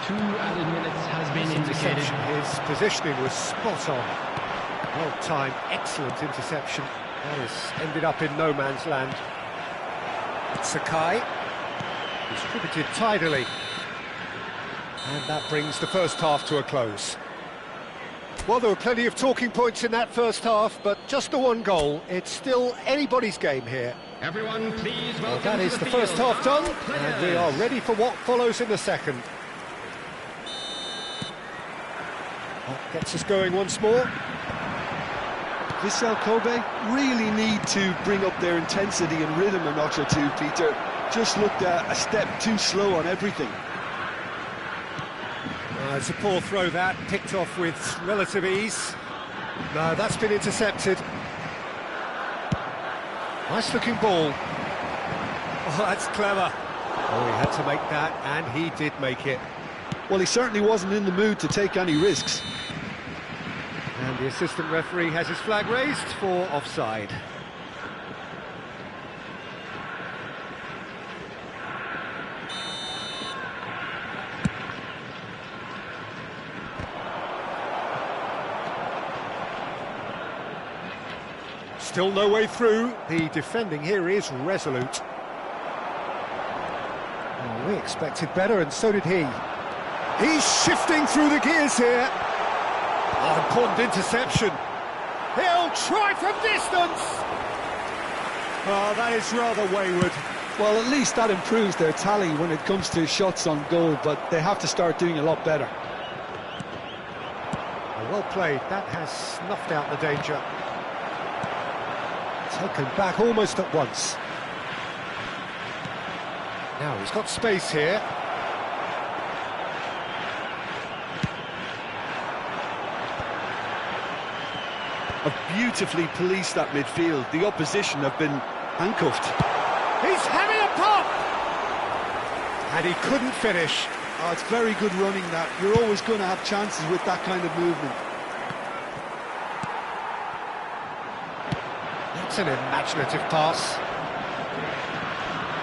Speaker 2: 2 added minutes has been indicated.
Speaker 1: His positioning was spot on. Well timed, excellent interception. That has ended up in no man's land. Sakai distributed tidily. And that brings the first half to a close. Well, there were plenty of talking points in that first half, but just the one goal. It's still anybody's game here.
Speaker 2: Everyone, please welcome
Speaker 1: Well, that
Speaker 2: to
Speaker 1: is the
Speaker 2: field
Speaker 1: first half done,
Speaker 2: our
Speaker 1: and we are
Speaker 2: players.
Speaker 1: ready for what follows in the second. That gets us going once more.
Speaker 3: Vissel Kobe really need to bring up their intensity and rhythm a notch or two, Peter. Just looked a step too slow on everything.
Speaker 1: It's a poor throw that, picked off with relative ease. No, that's been intercepted. Nice looking ball. Oh, that's clever. Oh, he had to make that, and he did make it.
Speaker 3: Well, he certainly wasn't in the mood to take any risks.
Speaker 1: And the assistant referee has his flag raised for offside. Still no way through. The defending here is resolute. Oh, we expected better, and so did he. He's shifting through the gears here. Oh, important interception. He'll try from distance. Oh, that is rather wayward.
Speaker 3: Well, at least that improves their tally when it comes to shots on goal, but they have to start doing a lot better.
Speaker 1: Oh, well played. That has snuffed out the danger. Taken back almost at once. Now he's got space here.
Speaker 3: Have beautifully policed that midfield. The opposition have been handcuffed.
Speaker 1: He's having a pop! And he couldn't finish.
Speaker 3: Oh, it's very good running that. You're always going to have chances with that kind of movement.
Speaker 1: That's an imaginative pass.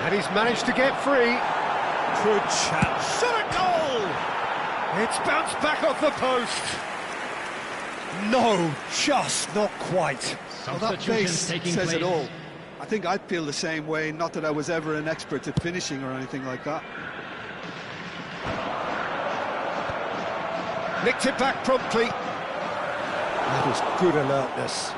Speaker 1: And he's managed to get free. Good chance. Shot a goal! It's bounced back off the post. No, just not quite.
Speaker 3: Well, that face says it all. I think I'd feel the same way, not that I was ever an expert at finishing or anything like that.
Speaker 1: Nicked it back promptly. That was good alertness.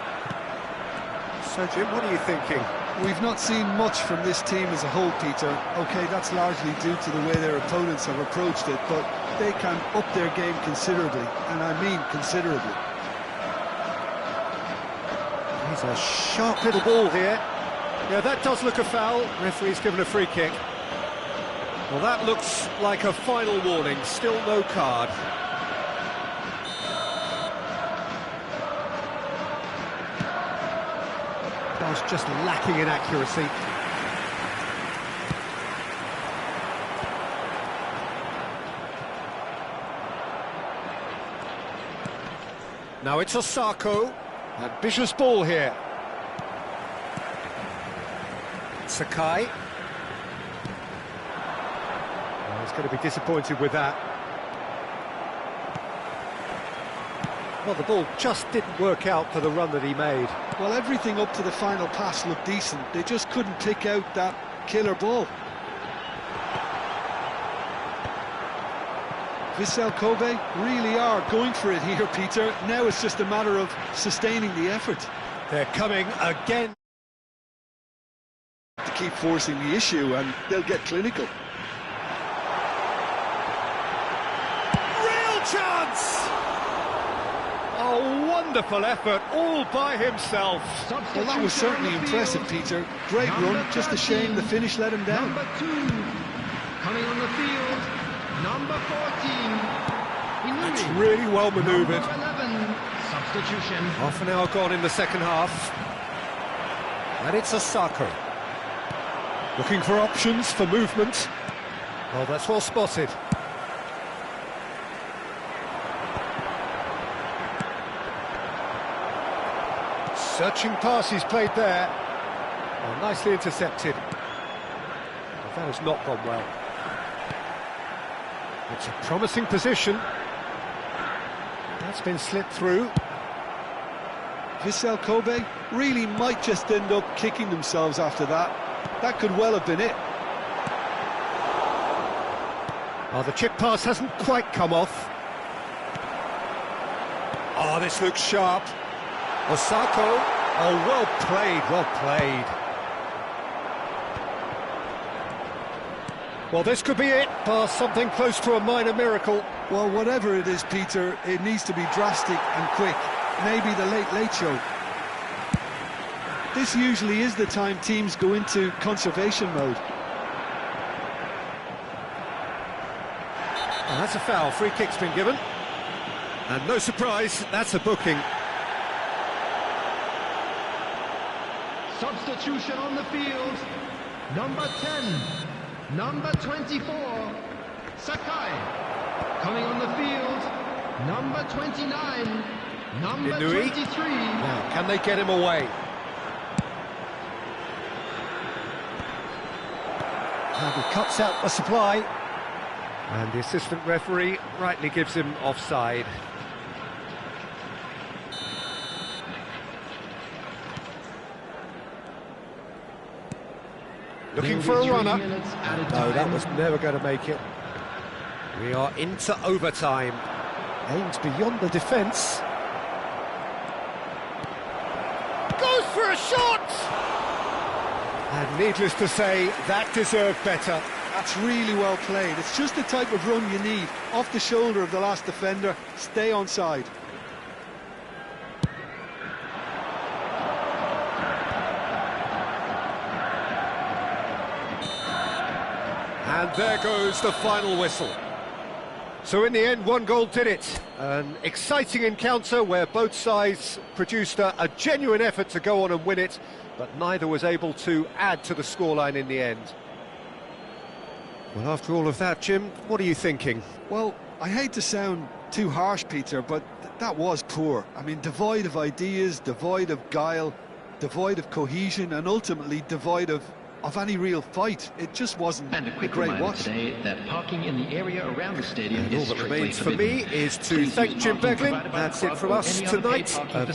Speaker 1: So, Jim, what are you thinking?
Speaker 3: We've not seen much from this team as a whole, Peter. OK, that's largely due to the way their opponents have approached it, but they can up their game considerably, and I mean considerably.
Speaker 1: He's a sharp little ball here. Yeah, that does look a foul. Referee's given a free kick. Well, that looks like a final warning. Still no card. Pass just lacking in accuracy. Now it's Osako. Ambitious ball here. Sakai. Oh, he's going to be disappointed with that. Well, the ball just didn't work out for the run that he made.
Speaker 3: Well, everything up to the final pass looked decent. They just couldn't pick out that killer ball. Vissel Kobe really are going for it here, Peter. Now it's just a matter of sustaining the effort.
Speaker 1: They're coming again.
Speaker 3: To keep forcing the issue, and they'll get clinical.
Speaker 1: Real chance! A wonderful effort, all by himself.
Speaker 3: Well, that was certainly impressive, Peter. Great run, just a shame the finish let him down.
Speaker 2: Number 2, coming on the field, number 14.
Speaker 1: It's really well manoeuvred.
Speaker 2: Number 11, substitution.
Speaker 1: Half an hour gone in the second half. And it's Osako. Looking for options for movement. Oh, that's well spotted. Searching pass he's played there. Oh, nicely intercepted. Well, that has not gone well. It's a promising position. That's been slipped through.
Speaker 3: Vissel Kobe really might just end up kicking themselves after that. That could well have been it.
Speaker 1: Oh, the chip pass hasn't quite come off. Oh, this looks sharp. Osako. Oh, well played, well played. Well, this could be it. Past something close to a minor miracle.
Speaker 3: Well, whatever it is, Peter, it needs to be drastic and quick. Maybe the late show. This usually is the time teams go into conservation mode.
Speaker 1: Oh, that's a foul. Free kick's been given. And no surprise, that's a booking.
Speaker 2: Substitution on the field, number 10, number 24, Sakai. Coming on the field, number 29, number
Speaker 1: Inui.
Speaker 2: 23.
Speaker 1: Now, can they get him away? And he cuts out the supply. And the assistant referee rightly gives him offside. Looking for a runner. No, that was never going to make it. We are into overtime. Aims beyond the defence. Goes for a shot! And needless to say, that deserved better.
Speaker 3: That's really well played. It's just the type of run you need. Off the shoulder of the last defender, stay onside.
Speaker 1: And there goes the final whistle. So in the end, one goal did it. An exciting encounter where both sides produced a genuine effort to go on and win it, but neither was able to add to the scoreline in the end. Well, after all of that, Jim, what are you thinking?
Speaker 3: Well, I hate to sound too harsh, Peter, but that was poor. I mean, devoid of ideas, devoid of guile, devoid of cohesion, and ultimately devoid of any real fight. It just wasn't
Speaker 2: and a quick
Speaker 3: great
Speaker 2: reminder
Speaker 3: watch.
Speaker 2: today that parking in the area around the stadium
Speaker 1: And
Speaker 2: is
Speaker 1: all that
Speaker 2: strictly
Speaker 1: remains for
Speaker 2: forbidden.
Speaker 1: me is to
Speaker 2: Please
Speaker 1: thank
Speaker 2: use
Speaker 1: Jim
Speaker 2: parking
Speaker 1: Beglin.
Speaker 2: provided by the
Speaker 1: That's it
Speaker 2: club
Speaker 1: from
Speaker 2: or
Speaker 1: us
Speaker 2: any other paid
Speaker 1: tonight.
Speaker 2: parking
Speaker 1: A very